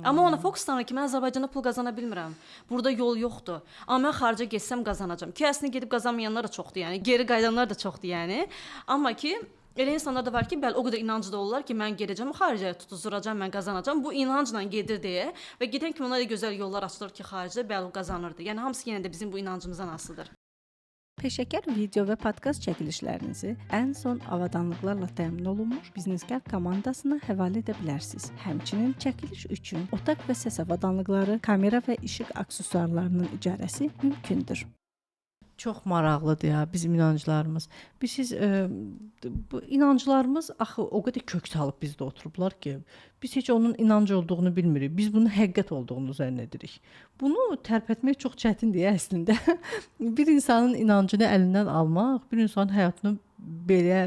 A: Amma ona fokuslanır ki, mən Azərbaycanda pul qazana bilmirəm. Burada yol yoxdur. Amma mən xaricə getsəm qazanacağam. Ki, əslində gedib qazanmayanlar da çoxdur, yəni geri qayıdanlar da çoxdur, yəni. Amma ki, elə insanlar da var ki, bəli, o qədər inancı da olurlar ki, mən gedəcəm xaricə, tutuzuracağam, mən qazanacağam. Bu inancla gedir deyə və gedən kimi ona da gözəl yollar açılır ki, xaricdə bəli o qazanırdı. Yəni hamısı yenə də bizim bu inancımızdan asılıdır.
B: Peşəkar video və podkast çəkilişlərinizi ən son avadanlıqlarla təmin olunmuş Biznesgar komandasına həvalə edə bilərsiniz. Həmçinin çəkiliş üçün otaq və səs avadanlıqları, kamera və işıq aksesuarlarının icarəsi mümkündür. Çox maraqlıdır ya bizim inanclarımız. Biz bu inanclarımız axı o qədər kök salıb bizdə oturublar ki, biz heç onun inanc olduğunu bilmirik. Biz bunun həqiqət olduğunu zənn edirik. Bunu tərpətmək çox çətindir əslində. Bir insanın inancını əlindən almaq, bir insanın həyatını belə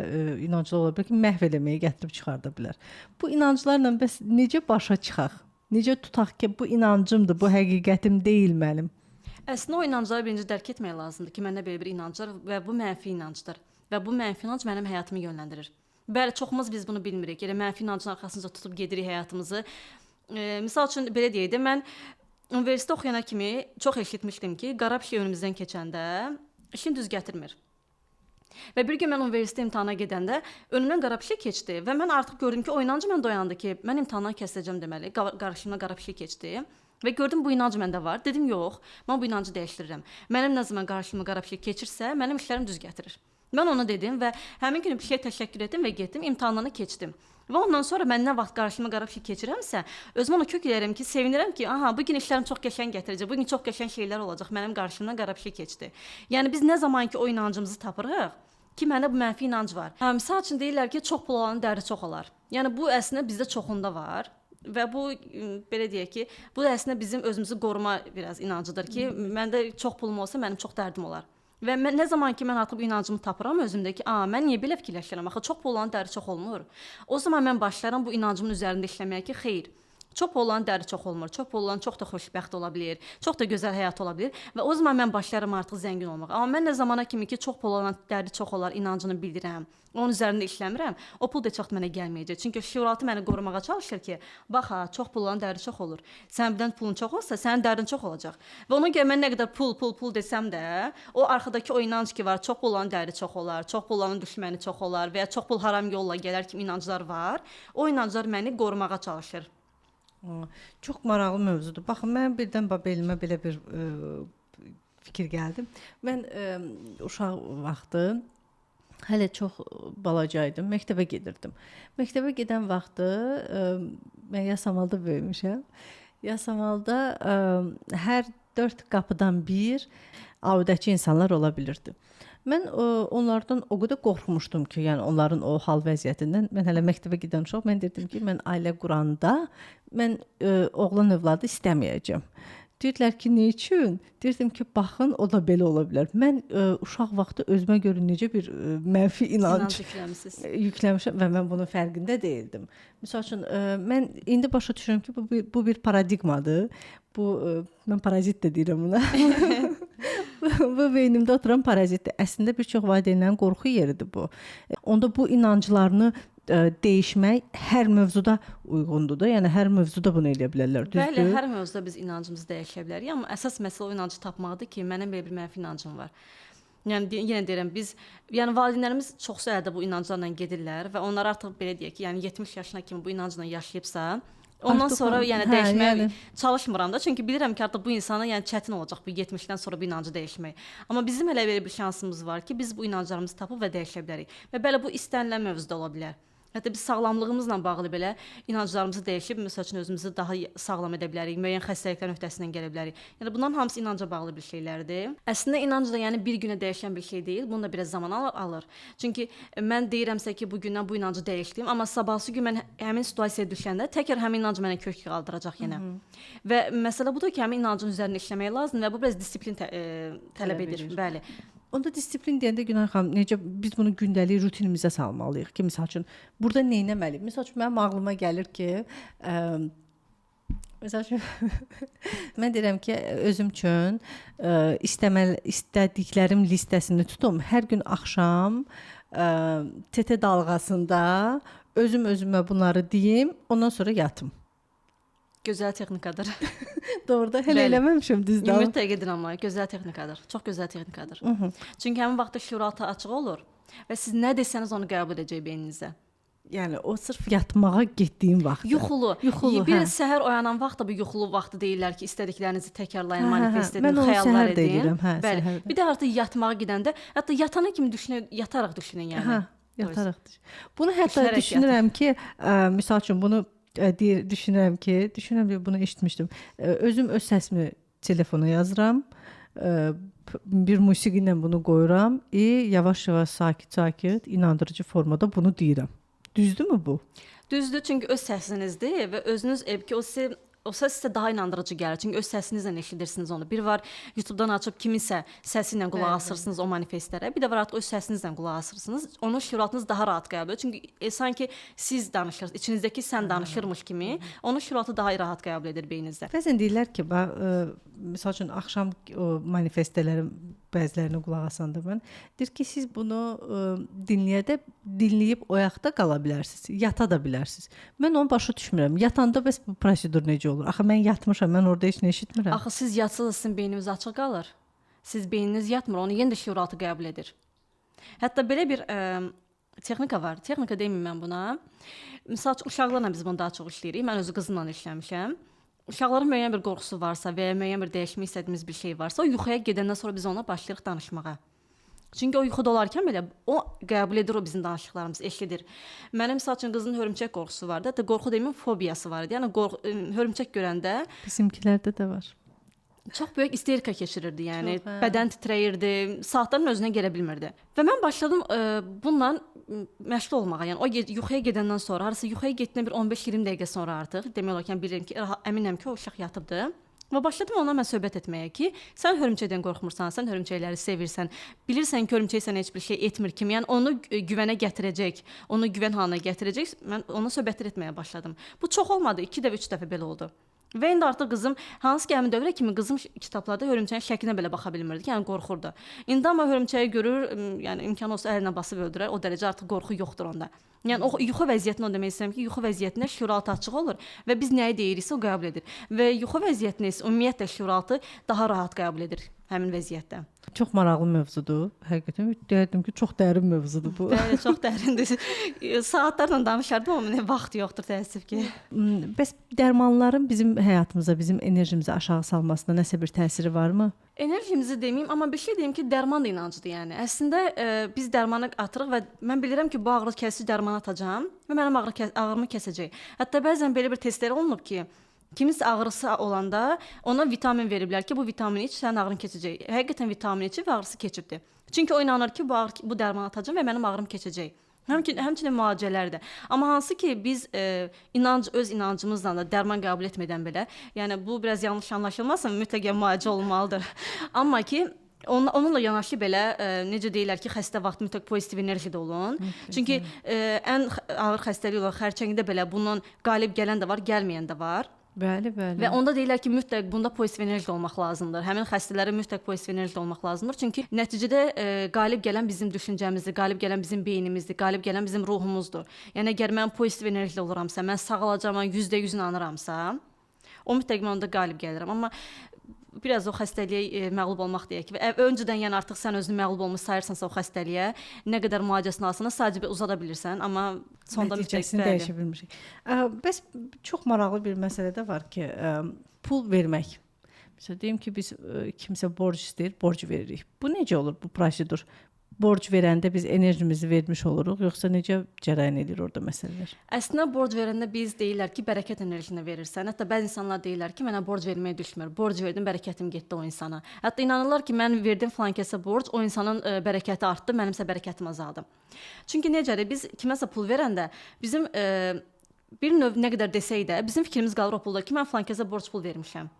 B: inanclar ola bilər ki, məhv eləməyə gətirib çıxarda bilər. Bu inanclarla bəs necə başa çıxaq? Necə tutaq ki, bu inancımdır, bu həqiqətim deyil mənim?
A: Əslində o inancları birinci dərk etmək lazımdır ki, məndə belə bir inanc var və bu mənfi inancdır. Və bu mənfi inanc mənim həyatımı yönləndirir. Bəli, çoxumuz biz bunu bilmirik. Elə mənfi inancın arxasınca tutub gedirik həyatımızı. Misal üçün belə deyək də, mən universitetdə oxuyana kimi çox eşitmişdim ki, qara pişik önümüzdən keçəndə işin düz gətirmir. Və bir gün mən universitet imtahana gedəndə önümdən qara pişik keçdi və mən artıq gördüm ki, o inancı məndə oyandı ki, mən imtahandan kəsiləcəm deməli. Qarşımda qara pişik keçdi. Və gördüm bu inanc məndə var. Dedim yox, mən bu inancı dəyişdirirəm. Mənim nə zaman qarşıma qara pişik keçirsə, mənim işlərim düz gətirir. Mən ona dedim və həmin gün pişiyə təşəkkür etdim və getdim, imtahanlarını keçdim. Və ondan sonra mən nə vaxt qarşıma qara pişik keçirəmsə, özümə ona kök eləyirəm ki, sevinirəm ki, aha, bu gün işlərim çox qəşəng gətirəcək. Bu gün çox qəşəng şeylər olacaq. Mənim qarşımdan qara pişik keçdi. Yəni biz nə zaman ki o inancımızı tapırıq ki, məndə bu mənfi inanc var. Misal üçün deyirlər ki, çox pul olanın dərdi çox olar. Yəni bu əslində bizdə çoxunda var. Və bu belə deyək ki, bu da əslində bizim özümüzü qoruma biraz inancıdır ki, məndə çox pulum olsa mənim çox dərdim olar. Və mən nə zaman ki mən artıq bu inancımı tapıram özümdə ki, mən niyə belə fikirləşirəm? Axı çox pul olanın dəri çox olmur. O zaman mən başlaram bu inancımın üzərində işləməyə ki, xeyr. Çox pul olanın dəri çox olmur. Çox pul olan çox da xoşbəxt ola bilər. Çox da gözəl həyat ola bilər və o zaman mən başlaram artıq zəngin olmağa. Amma mən nə zamana kimi ki, çox pul olan dəri çox olar inancını bildirəm. Onun üzərində işləmirəm. O pul da çox mənə gəlməyəcək. Çünki şüuraltı məni qorumağa çalışır ki, bax ha, çox pul olan dəri çox olur. Sən birdən pulun çox olsa, sənin dərdin çox olacaq. Və ona görə mən nə qədər pul desəm də, o arxadakı o inanc ki var, çox pul olan dəri çox olar, çox pul olanın düşməni çox olar və ya çox pul haram yolla gələr kimi inanclar var. O inanclar məni qorumağa çalışır.
B: Çox maraqlı mövzudur. Baxın, mən birdən belimə belə bir fikir gəldi. Mən uşaq vaxtı hələ çox balacaydım, məktəbə gedirdim. Məktəbə gedən vaxtı mən Yasamalda böyümüşəm. Yasamalda hər 4 qapıdan bir audəçi insanlar ola bilirdi. Mən onlardan o qədər qorxmuşdum ki, yəni onların o hal vəziyyətindən. Mən hələ məktəbə gedən uşaq, mən dedim ki, mən ailə quranda mən oğlan övladı istəməyəcəm. Deyirlər ki, nə üçün? Deyirdim ki, baxın, o da belə ola bilər. Mən uşaq vaxtı özümə görə necə bir mənfi inanc yükləmişəm və mən bunun fərqində deyildim. Məsəl üçün, mən indi başa düşürəm ki, bu bir paradigmadır. Mən parazit də deyirəm buna. Bu beynimdə oturan parazitdir. Əslində bir çox valideynlərin qorxu yeridir bu. Onda bu inanclarını dəyişmək hər mövzuda uyğundur da. Yəni hər mövzuda bunu eləyə bilərlər, düzdür?
A: Bəli, hər mövzuda biz inancımızı dəyişə bilərik, amma əsas məsələ o inancı tapmaqdır ki, mənim belə bir mənfi inancım var. Yəni yenə deyirəm, biz valideynlərimiz çox sayda bu inanclarla gedirlər və onlar artıq belə deyək ki, yəni 70 yaşına kimi bu inancla yaşayıbsa, ondan
B: artıq
A: sonra dəyişməyə çalışmıram da, çünki bilirəm ki, artıq bu insana çətin olacaq bu 70-dən sonra bu inancı dəyişmək. Amma bizim hələ belə bir şansımız var ki, biz bu inanclarımızı tapıb və dəyişə bilərik. Və belə bu istənilən mövzuda ola bilər. Hətta biz sağlamlığımızla bağlı belə inanclarımızı dəyişib, məsəl üçün özümüzü daha sağlam edə bilərik, müəyyən xəstəliklərin öhdəsindən gələ bilərik. Yəni bunların hamısı inanca bağlı bir şeylərdir. Əslində inanc da bir günə dəyişən bir şey deyil, bunun da biraz zaman alır. Çünki mən deyirəmsə ki, bu gündən bu inancı dəyişdim, amma sabahsı gün mən həmin situasiyaya düşəndə təkrar həmin inanc mənə kök qaldıracaq yenə. Və məsələ budur ki, həmin inancın üzərində işləmək lazımdır və bu biraz disiplin tələb edir. Bəli.
B: Onda disiplin deyəndə Günay xanım, necə biz bunu gündəlik rutinimizə salmalıyıq ki, məsəl üçün burada nə etməliyik? Məsəl üçün mənim ağlıma gəlir ki, məsəl üçün mən deyirəm ki, özüm üçün istədiklərim listəsini tutum. Hər gün axşam TT dalğasında özümə bunları deyim, ondan sonra yatım.
A: Gözəl texnikadır.
B: Doğrudan hələ eləməmişəm düzdür.
A: Ümumiyyətlə edirəm amma gözəl texnikadır. Çox gözəl texnikadır. Çünki həmin vaxtda şüuraltı açıq olur və siz nə desəniz onu qəbul edəcək beyninizə.
B: Yəni o sırf yatmağa getdiyim vaxtdır.
A: Yuxulu. Bir səhər oyanan vaxt da bu yuxulu vaxtı deyirlər ki, istədiklərinizi təkrarlayın, manifest edin, xəyallar edin. Bəli. Bir də artıq yatmağa gedəndə, hətta yatana kimi yataraq düşünün yəni.
B: Yataraq düşün. Bunu hətta düşünürəm ki, misal üçün bunu düşünürəm ki, bunu eşitmişdim. Özüm öz səsimi telefona yazıram. Bir musiqi ilə bunu qoyuram. Yavaş-yavaş, sakit, inandırıcı formada bunu deyirəm. Düzdürmü bu?
A: Düzdür, çünki öz səsinizdir və özünüz ki, o səs sizə daha inandırıcı gəlir. Çünki öz səsinizlə eşidirsiniz onu. Bir var YouTube-dan açıb kiminsə səsi ilə qulaq asırsınız o manifestlərə. Bir də var artıq öz səsinizlə qulaq asırsınız. Onun şüuraltınız daha rahat qəbul edir. Çünki sanki siz danışırsınız, içinizdəki sən danışırmış kimi onun şüuraltı daha rahat qəbul edir beyninizdə.
B: Bəzən deyirlər ki, məsəl üçün axşam o manifestlərin bəzilərini qulaq asanda mən deyir ki, siz bunu dinləyib oyaqda qala bilərsiniz, yata da bilərsiniz. Mən onu başa düşmürəm. Yatanda bəs bu prosedur necə olur? Axı mən yatmışam, mən orada heç nə eşitmirəm.
A: Axı siz yatsınız, sizin beyniniz açıq qalır. Siz beyniniz yatmır, onu yenə də şüuraltı qəbul edir. Hətta belə bir texnika var. Texnika deməyim mən buna. Məsəl üçün uşaqlarla biz bunu daha çox işləyirik. Mən özü qızımla işləmişəm. Uşaqların müəyyən bir qorxusu varsa və ya müəyyən bir dəyişmək istədiyimiz bir şey varsa, o yuxuya gedəndən sonra biz ona başlayırıq danışmağa. Çünki o yuxuda olarkən belə o qəbul edir, o bizim danışıqlarımızı eşidir. Mənim məsəl üçün qızın hörümçək qorxusu vardı. Hətta qorxu deməyim, fobiyası var idi. Yəni hörümçək görəndə
B: bizimkilərdə də var.
A: Çox böyük isterika keçirirdi, yəni bədən titrəyirdi, saatların özünə gələ bilmirdi. Və mən başladım bununla məşğul olmağa. Yəni o yuxuya gedəndən sonra, harasa yuxuya getdiyindən bir 15-20 dəqiqə sonra artıq demək olar ki, bilirəm ki, əminəm ki, o uşaq yatıbdı. Və başladım onunla mən söhbət etməyə ki, sən hörümçəkdən qorxmursan, sən hörümçəkləri sevirsən, bilirsən ki, hörümçək sənə heç bir şey etmir kimi, yəni onu güvənə gətirəcək, onu güvən halına gətirəcək, mən ona söhbətlər etməyə başladım. Bu çox olmadı, 2 dəfə, 3 dəfə belə oldu. Və indi artıq qızım, hansı ki, həmin dövrə kimi qızım kitablarda hörümçəyin şəklinə belə baxa bilmirdi ki, yəni qorxurdu. İndi amma hörümçəyi görür, yəni imkanı olsa əlinə basıb öldürər, o dərəcə artıq qorxu yoxdur onda. Yəni o yuxu vəziyyətini o demək istəyirəm ki, yuxu vəziyyətində şüuraltı açıq olur və biz nəyi deyiriksə o qəbul edir. Və yuxu vəziyyətini isə ümumiyyətlə şüuraltı daha rahat qəbul edir həmin vəziyyətdə.
B: Çox maraqlı mövzudur. Həqiqətən deyirdim ki, çox dərin mövzudur bu.
A: Bəli, çox dərindir. Saatlarla danışardım, amma vaxt yoxdur təəssüf ki.
B: Bəs dərmanların bizim həyatımıza, bizim enerjimizi aşağı salmasına nəsə bir təsiri varmı?
A: Enerjimizi deməyim, amma bir şey deyim ki, dərman da inancıdır yəni. Əslində biz dərmanı atırıq və mən bilirəm ki, bu ağrı kəsici dərmanı atacağam və mənim ağrımı kəsəcək. Hətta bəzən belə bir testlər olunub ki, kiminsə ağrısı olanda ona vitamin veriblər ki, bu vitamini iç, sənin ağrın keçəcək. Həqiqətən vitamin içib və ağrısı keçibdi. Çünki o inanır ki bu dərman atacağam və mənim ağrım keçəcək. Həmçinin müalicələr də. Amma hansı ki biz öz inancımızla da dərman qəbul etmədən belə, yəni bu biraz yanlış anlaşılmasın, mütləq müalicə olmalıdır. Amma ki onunla yanaşı belə necə deyirlər ki, xəstə vaxtı mütləq pozitiv enerjide olun. Çünki ən ağır xəstəlik olan xərçəngdə belə bunun qalib gələn də var, gəlməyən də var.
B: Bəli.
A: Və onda deyirlər ki, mütləq bunda pozitiv enerjide olmaq lazımdır. Həmin xəstələrə mütləq pozitiv enerjide olmaq lazımdır. Çünki nəticədə qalib gələn bizim düşüncəmizdir, qalib gələn bizim beynimizdir, qalib gələn bizim ruhumuzdur. Yəni əgər mən pozitiv enerjide oluramsa, mən sağalacağıma %100 inanıramsa, o mütləq mən onda qalib gəlirəm. Amma biraz o xəstəliyə məğlub olmaq deyək ki, və öncədən yəni artıq sən özünü məğlub olmuş sayırsansa o xəstəliyə, nə qədər müalicəsini alsan, sadəcə uzada bilirsən, amma sonda
B: nəticəsini dəyişə bilmirik. Bəs çox maraqlı bir məsələ də var ki, pul vermək. Məsələn, deyim ki, biz kimsə borc istəyir, borc veririk. Bu necə olur bu prosedur? Borc verəndə biz enerjimizi vermiş oluruq, yoxsa necə cərəyan edir orada məsələlər?
A: Əslində borc verəndə biz deyirlər ki, bərəkət enerjini verirsən. Hətta bəzi insanlar deyirlər ki, mənə borc verməyə düşmür. Borc verdim, bərəkətim getdi o insana. Hətta inanırlar ki, mən verdim filan kəsə borc, o insanın bərəkəti artdı, mənimsə bərəkətim azaldı. Çünki necədir? Biz kiməsə pul verəndə bizim bir növ nə qədər desək də bizim fikrimiz qalır o pulda ki, mən filan kəsə borc pul vermişəm.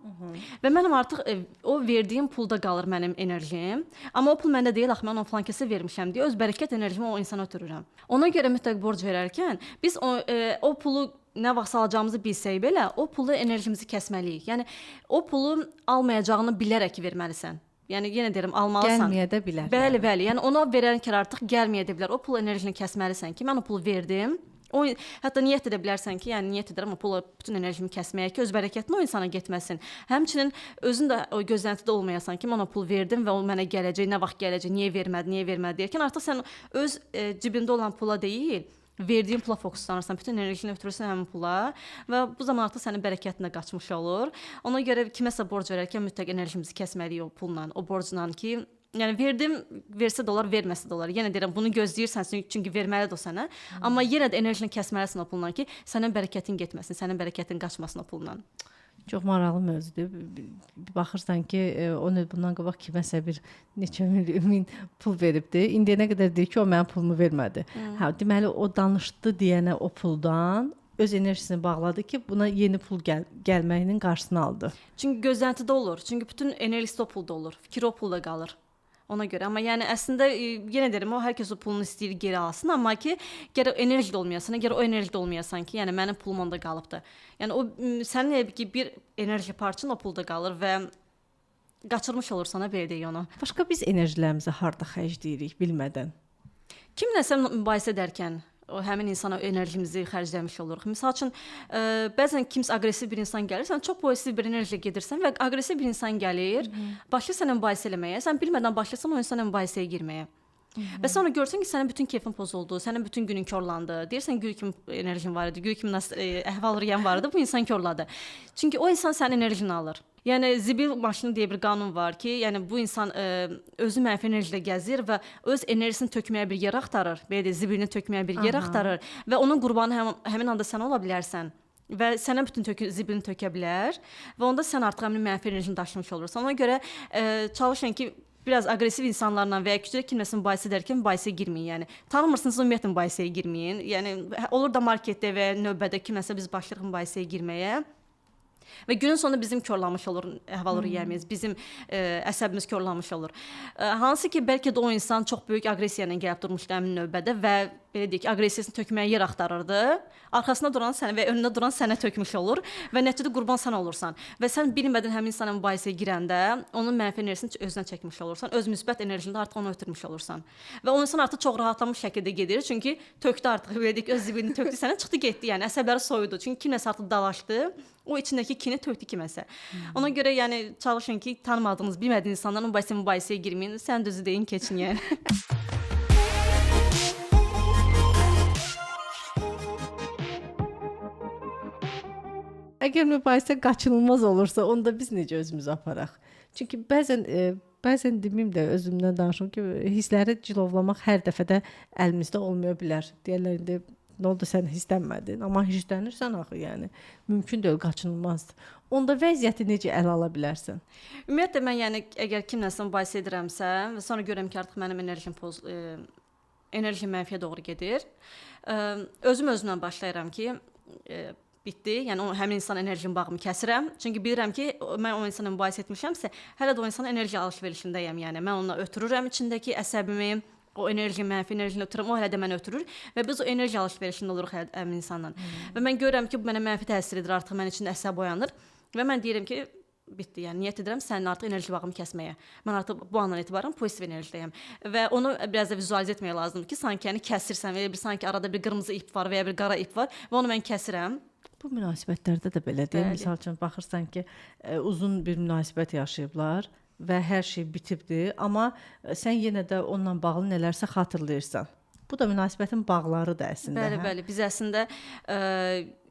A: Və mənim artıq o verdiyim pulda qalır mənim enerjim. Amma o pul məndə deyil, axı mən o filan kəsə vermişəm deyə öz bərəkət enerjimi o insana ötürürəm. Ona görə mütləq borc verərkən biz o pulu nə vaxt alacağımızı bilsək belə, o pulu enerjimizi kəsməliyik. Yəni o pulu almayacağını bilərək verməlisən. Yəni yenə deyirəm, almalısan.
B: Gəlməyə də bilər.
A: Bəli. Yəni ona verərkən artıq gəlməyə də bilər. O pul enerjini kəsməlisən ki, mən o pulu verdim. Hətta niyyət edə bilərsən ki, yəni niyyət edirəm o pula bütün enerjimi kəsməyə ki, öz bərəkətin o insana getməsin. Həmçinin özün də o gözləntidə olmayasan ki, mən o pul verdim və o mənə gələcək, nə vaxt gələcək, niyə vermədi deyərkən artıq sən öz cibində olan pula deyil, verdiyin pula fokuslanırsan, bütün enerjini ötürürsən həmin pula və bu zaman artıq sənin bərəkətin də qaçmış olur. Ona görə kiməsə borc verərkən mütləq enerjimizi kəsməliyik o pulla, o borcla ki, yəni verdim, versə də olar, verməsə də olar. Yenə deyirəm, bunu gözləyirsən çünki verməlidir o sənə. Amma yenə də enerjini kəsməlisən o pulla ki, sənin bərəkətin getməsin, sənin bərəkətin qaçmasın o pulla.
B: Çox maraqlı mövzudur. Baxırsan ki, o bundan qabaq kiməsə bir neçə min pul veribdi. İndiyənə qədər deyir ki, o mənim pulumu vermədi. Deməli, o danışdı deyənə o puldan öz enerjisini bağladı ki, buna yeni pul gəlməyinin qarşısını aldı.
A: Çünki gözləntidə olur. Çünki bütün enerjisi o pulda olur. Fikir o pulda qalır. Ona görə. Amma yəni əslində yenə deyirəm, o hər kəs o pulunu istəyir geri alsın, amma ki gərək enerjide olmayasan, əgər o enerjide olmayasan ki, yəni mənim pulum onda qalıbdı. Yəni o sənin elə ki bir enerji parçan o pulda qalır və qaçırmış olursan belə deyək onu.
B: Başqa biz enerjilərimizi harda xərcləyirik bilmədən?
A: Kimləsə mübahisə edərkən o həmin insana enerjimizi xərcləmiş oluruq. Məsəl üçün, bəzən kimsə aqressiv bir insan gəlir, sən çox pozitiv bir enerjiyə gedirsən və aqressiv bir insan gəlir, başlayır sənə mübahisə eləməyə, sən bilmədən başlasan o insana mübahisəyə girməyə. Və sonra görsən ki, sənin bütün keyfin pozuldu, sənin bütün günün korlandı. Deyirsən gül kimi enerjin var idi, gül kimi əhval-ruhiyyən var idi, bu insan korladı. Çünki o insan sənin enerjini alır. Yəni zibil maşını deyə bir qanun var ki, yəni bu insan özü mənfi enerjilə gəzir və öz enerjisini tökməyə bir yer axtarır. Belə də zibilini tökməyə bir yer axtarır və onun qurbanı həmin anda sən ola bilərsən. Və sənə bütün zibilini tökə bilər və onda sən artıq həmin mənfi enerjini daşımış olursan. Ona görə çalışın ki, biraz aqressiv insanlarla və ya küçədə kimləsə mübahisə edərkən mübahisəyə girməyin. Yəni tanımırsınız, ümumiyyətlə mübahisəyə girməyin. Yəni olur da marketdə və növbədə kimləsə biz başlayırıq mübahisəyə girməyə. Və günün sonunda bizim korlanmış olur əhval-ruhiyyəmiz, bizim əsəbimiz korlanmış olur. Hansı ki, bəlkə də o insan çox böyük aqressiya ilə gəlib durmuşdu həmin növbədə və belə deyək ki, aqressiyasını tökməyə yer axtarırdı. Arxasında duran sənə və önündə duran sənə tökmüş olur və nəticədə qurban sən olursan. Və sən bilmədən həmin insana mübahisəyə girəndə onun mənfi enerjisini özünə çəkmiş olursan, öz müsbət enerjini də artıq onu ötürmüş olursan. Və o insan artıq çox rahatlanmış şəkildə gedir, çünki tökdü artıq, belə deyək, öz zibilini tökdü sənə, çıxdı getdi, yəni əsəbləri soyudu. Çünki kimləsə artıq dalaşdı, o içindəki kini tökdü kiməsə. Ona görə yəni çalışın ki, tanımadığınız, bilmədiyiniz insanlarla mübahisəyə girməyin, sən düzü deyin, keçin yəni.
B: Əgər mübahisə qaçınılmaz olursa, onda biz necə özümüzü aparaq? Çünki bəzən deməyim də özümdən danışım ki, hissləri cilovlamaq hər dəfə də əlimizdə olmaya bilər. Deyirlər indi Nə oldu sən hirslənmədin? Amma hirslənirsən axı, yəni mümkün deyil, qaçınılmazdır. Onda vəziyyəti necə ələ ala bilərsən?
A: Ümumiyyətlə mən yəni əgər kimləsə mübahisə edirəmsə və sonra görürəm ki, artıq mənim enerjim mənfiyə doğru gedir. Özümdən başlayıram ki, bitdi. Yəni həmin insan enerjim bağımı kəsirəm. Çünki bilirəm ki, mən o insanla mübahisə etmişəmsə, hələ də o insanın enerji alış-verişindəyəm. Yəni mən onunla ötürürəm içindəki əsəbimi, o enerji, mənfi enerjini ötürürəm, o hələ də məni ötürür və biz o enerji alış-verişində oluruq həmin insanla. Və mən görürəm ki, bu mənə mənfi təsir edir, artıq mənim içində əsəb oyanır və mən deyirəm ki, bitdi. Yəni niyyət edirəm sənin artıq enerji bağımı kəsməyə. Mən artıq bu andan etibarən pozitiv enerjidəyəm və onu biraz da vizualizə etmək lazımdır ki, sanki yəni kəsirsən və ya bir sanki arada bir qırmızı ip var və ya bir qara ip var və onu mən kəsirəm.
B: Bu münasibətlərdə də belədir.
A: Bəli.
B: Məsəl üçün baxırsan ki, uzun bir münasibət yaşayıblar və hər şey bitibdir, amma sən yenə də onunla bağlı nələrsə xatırlayırsan. Bu da münasibətin bağlarıdır əslində.
A: Bəli, bəli. Biz əslində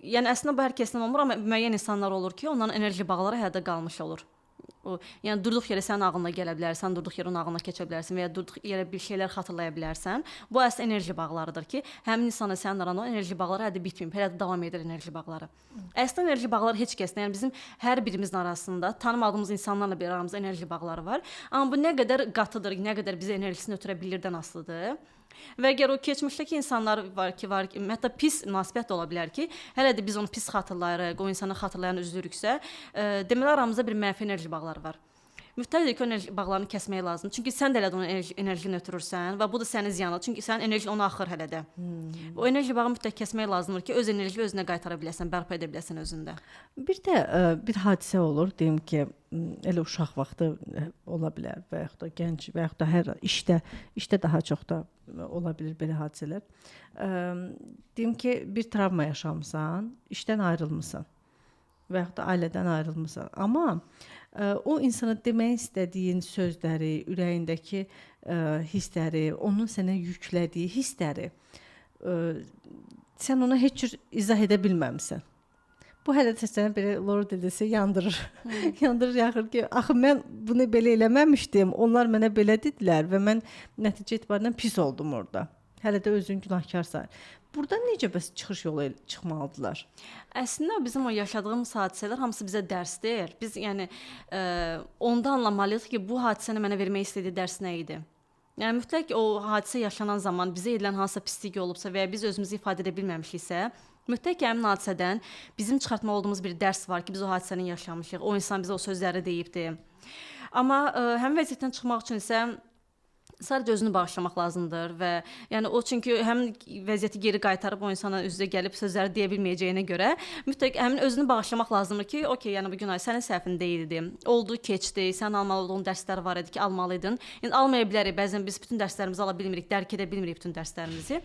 A: yəni əslində bu hər kəsdən olmur, amma müəyyən insanlar olur ki, onların enerji bağları hələ də qalmış olur. Yəni durduq yerə sənin ağlına gələ bilər, sən durduq yerə onun ağlına keçə bilərsən və ya durduq yerə bir şeylər xatırlaya bilərsən. Bu əslində enerji bağlarıdır ki, həmin insanla sənin aranda o enerji bağları hələ də bitməyib, hələ də davam edir enerji bağları. Əslində enerji bağları heç kəslə, yəni bizim hər birimizin arasında tanımadığımız insanlarla bir aramızda enerji bağları var. Amma bu nə qədər qatıdır, nə qədər bizə enerjisini ötürə bilirdən asılıdır. Və əgər o keçmişdəki insanlar var ki, hətta pis münasibət də ola bilər ki, hələ də biz onu pis xatırlayırıq, o insanı xatırlayan üzülürüksə, deməli aramızda bir mənfi enerji bağları var. Mütləq ki, o enerji bağlarını kəsmək lazımdır. Çünki sən də elə də onun enerjini ötürürsən və bu da sənin ziyanın. Çünki sənin enerjin ona axır hələ də. O enerji bağını mütləq kəsmək lazımdır ki, öz enerjini özünə qaytara biləsən, bərpa edə biləsən özündə.
B: Bir də bir hadisə olur, deyim ki, elə uşaq vaxtı ola bilər və yaxud da gənc və yaxud da hər işdə daha çox da ola bilər belə hadisələr. Deyim ki, bir travma yaşamısan, işdən ayrılmısan və yaxud da ailədən ayrılmısan. Amma o insana demək istədiyin sözləri, ürəyindəki hissləri, onun sənə yüklədiyi hissləri sən ona heç cür izah edə bilməmisən. Bu hələ də sənə belə Lord dedisi yandırır. Yandırır, yaxır ki, axı mən bunu belə eləməmişdim. Onlar mənə belə dedilər və mən nəticə etibarilə pis oldum orada. Hələ də özün günahkarsan. Burada necə bəs çıxış yolu çıxmalıdılar?
A: Əslində bizim o yaşadığımız hadisələr hamısı bizə dərsdir. Biz yəni onda anlamalıyıq ki, bu hadisənin mənə vermək istədiyi dərs nə idi? Yəni mütləq o hadisə yaşanan zaman bizə edilən hansısa pislik olubsa və ya biz özümüzü ifadə edə bilməmişiksə, mütləq ki, həmin hadisədən bizim çıxartmalı olduğumuz bir dərs var ki, biz o hadisəni yaşamışıq. O insan bizə o sözləri deyibdi. Amma həmin vəziyyətdən çıxmaq üçün isə sadəcə özünü bağışlamaq lazımdır və yəni o çünki həmin vəziyyəti geri qaytarıb o insana üz-üzə gəlib sözləri deyə bilməyəcəyinə görə mütləq həmin özünü bağışlamaq lazımdır ki, okey, yəni bu gün sənin səhvin deyildi. Oldu, keçdi. Sənin almalı olduğun dərslər var idi ki, almalıydın. Yəni almaya bilərik. Bəzən biz bütün dərslərimizi ala bilmirik, dərk edə bilmirik bütün dərslərimizi.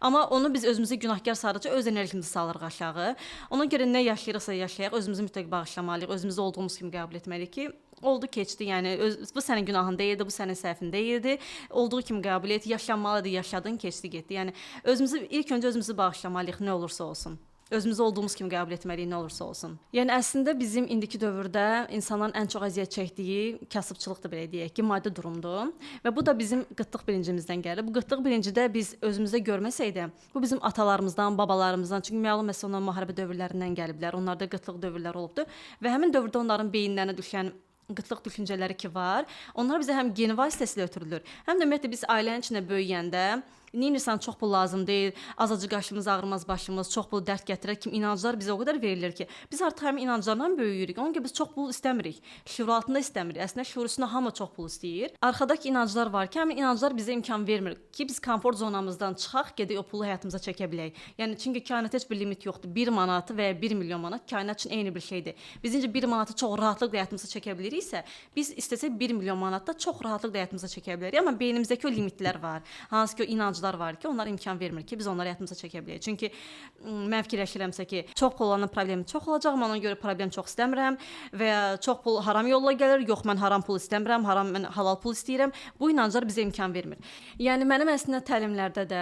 A: Amma onu biz özümüzü günahkar sayaraq öz enerjimizi salırıq aşağı. Ona görə nə yaşayırıqsa yaşayaq, özümüzü mütləq bağışlamalıyıq, özümüzü olduğumuz kimi qəbul etməliyik ki, oldu, keçdi. Yəni bu sənin günahın deyildi, bu sənin səhvin deyildi. Olduğu kimi qəbul et, yaşanmalıdır, yaşadın, keçdi, getdi. Yəni özümüzü ilk öncə özümüzü bağışlamalıyıq, nə olursa olsun. Özümüzü olduğumuz kimi qəbul etməliyik, nə olursa olsun. Yəni əslində bizim indiki dövrdə insanların ən çox əziyyət çəkdiyi kasıbçılıqdır, belə deyək ki, maddi durumdur. Və bu da bizim qıtlıq bilincimizdən gəlir. Bu qıtlıq bilincidə biz özümüzdə görməsəydə, bu bizim atalarımızdan, babalarımızdan, çünki məlum məsələ onlar müharibə dövrlərindən gəliblər. Onlarda qıtlıq dövrləri olubdur və həmin dövrdə onların beyinlərinə düşən qıtlıq düşüncələri ki var, onlar bizə həm geni vasitəsilə ötürülür, həm də ümumiyyətlə biz ailənin içində böyüyəndə neyinirsən, çox pul lazım deyil, azacıq qaşımız ağrımaz başımız, çox pul dərd gətirər kimi inanclar bizə o qədər verilir ki, biz artıq həmin inanclarla böyüyürük. Ona görə biz çox pul istəmirik. Şuur altında istəmirik. Əslində şuur üstündə hamı çox pul istəyir. Arxadakı inanclar var ki, həmin inanclar bizə imkan vermir ki, biz komfort zonamızdan çıxaq, gedək o pulu həyatımıza çəkə bilək. Yəni çünki kainatda heç bir limit yoxdur. 1 manatı və ya 1 milyon manat kainat üçün eyni bir şeydir. Biz incə 1 manatı çox rahatlıqla həyatımıza çəkə biliriksə, biz istəsək 1 milyon manatda çox rahatlıqla həyatımıza çəkə bilərik. Amma beynimizdəki o limitlər var. Hansı ki o inanclar var ki, onlar imkan vermir ki, biz onları həyatımıza çəkə bilək. Çünki mən fikirləşirəmsə ki, çox pul olanın problemi çox olacaq, mən ona görə problem çox istəmirəm və ya çox pul haram yolla gəlir, yox mən haram pul istəmirəm, mən halal pul istəyirəm. Bu inanclar bizə imkan vermir. Yəni mənim əslində təlimlərdə də,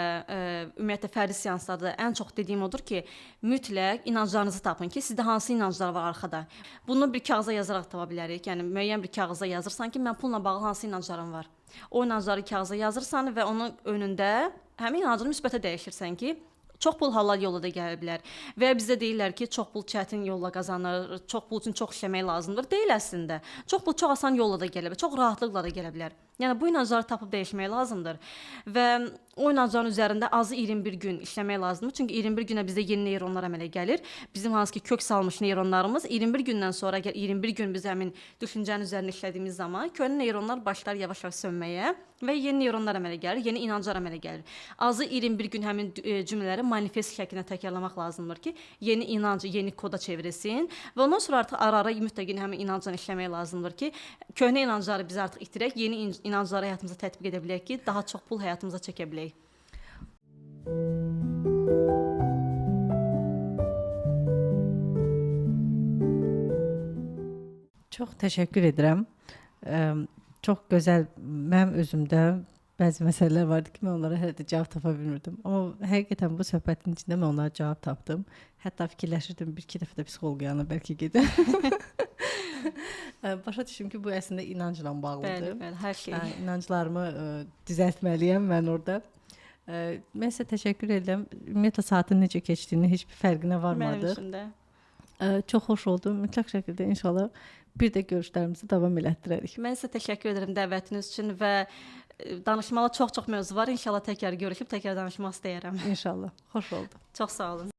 A: ümumiyyətlə fərdi seanslarda da ən çox dediyim odur ki, mütləq inanclarınızı tapın ki, sizdə hansı inanclar var arxada. Bunu bir kağıza yazaraq tapa bilərik. Yəni müəyyən bir kağıza yazırsan ki, mən pulla bağlı hansı inanclarım var. O inancları kağıza yazırsan və onun önündə həmin inancını müsbətə dəyişirsən ki, Çox pul halal yolla da gələ bilər. Və ya bizə deyirlər ki, çox pul çətin yolla qazanır, çox pul üçün çox işləmək lazımdır. Deyil əslində. Çox pul çox asan yolla da gələ bilər, çox rahatlıqla da gələ bilər. Yəni bu inancları tapıb dəyişmək lazımdır və o inancların üzərində azı 21 gün işləmək lazımdır. Çünki 21 günə bizdə yeni neyronlar əmələ gəlir. Bizim hansı ki kök salmış neyronlarımız 21 gündən sonra əgər 21 gün biz həmin düşüncənin üzərində işlədiyimiz zaman köhnə neyronlar başlar yavaş-yavaş sönməyə və yeni neyronlar əmələ gəlir, yeni inanclar əmələ gəlir. Azı 21 gün həmin cümlələri manifest şəklində təkrarlamaq lazımdır ki, yeni inancı yeni koda çevrilsin və ondan sonra artıq ara-ara mütləq həmin inancla işləmək lazımdır ki, köhnə inancları biz artıq itirək, yeni inancları həyatımıza tətbiq edə bilək ki, daha çox pul həyatımıza çəkə bilək.
B: Çox təşəkkür edirəm. Çox gözəl, mənim özümdə bəzi məsələlər vardı ki, mən onlara hələ də cavab tapa bilmirdim. Amma həqiqətən bu söhbətin içində mən onlara cavab tapdım. Hətta fikirləşirdim bir-iki dəfə də psixoloqa yanına bəlkə gedim. Başa düşdüm ki, bu əslində inancla bağlıdır.
A: Bəli, hər şey.
B: İnanclarımı düzəltməliyəm mən orada. Mən sizə təşəkkür edirəm. Ümumiyyətlə saatın necə keçdiyini heç bir fərqinə varmadıq.
A: Mənim üçün də.
B: Çox xoş oldu. Mütləq şəkildə inşallah bir də görüşlərimizi davam elətdirərik.
A: Mən sizə təşəkkür edirəm dəvətiniz üçün və danışmalı çox-çox mövzu var. İnşallah təkrar görüşüb təkrar danışmaq istəyirəm.
B: İnşallah. Xoş oldu.
A: Çox sağ olun.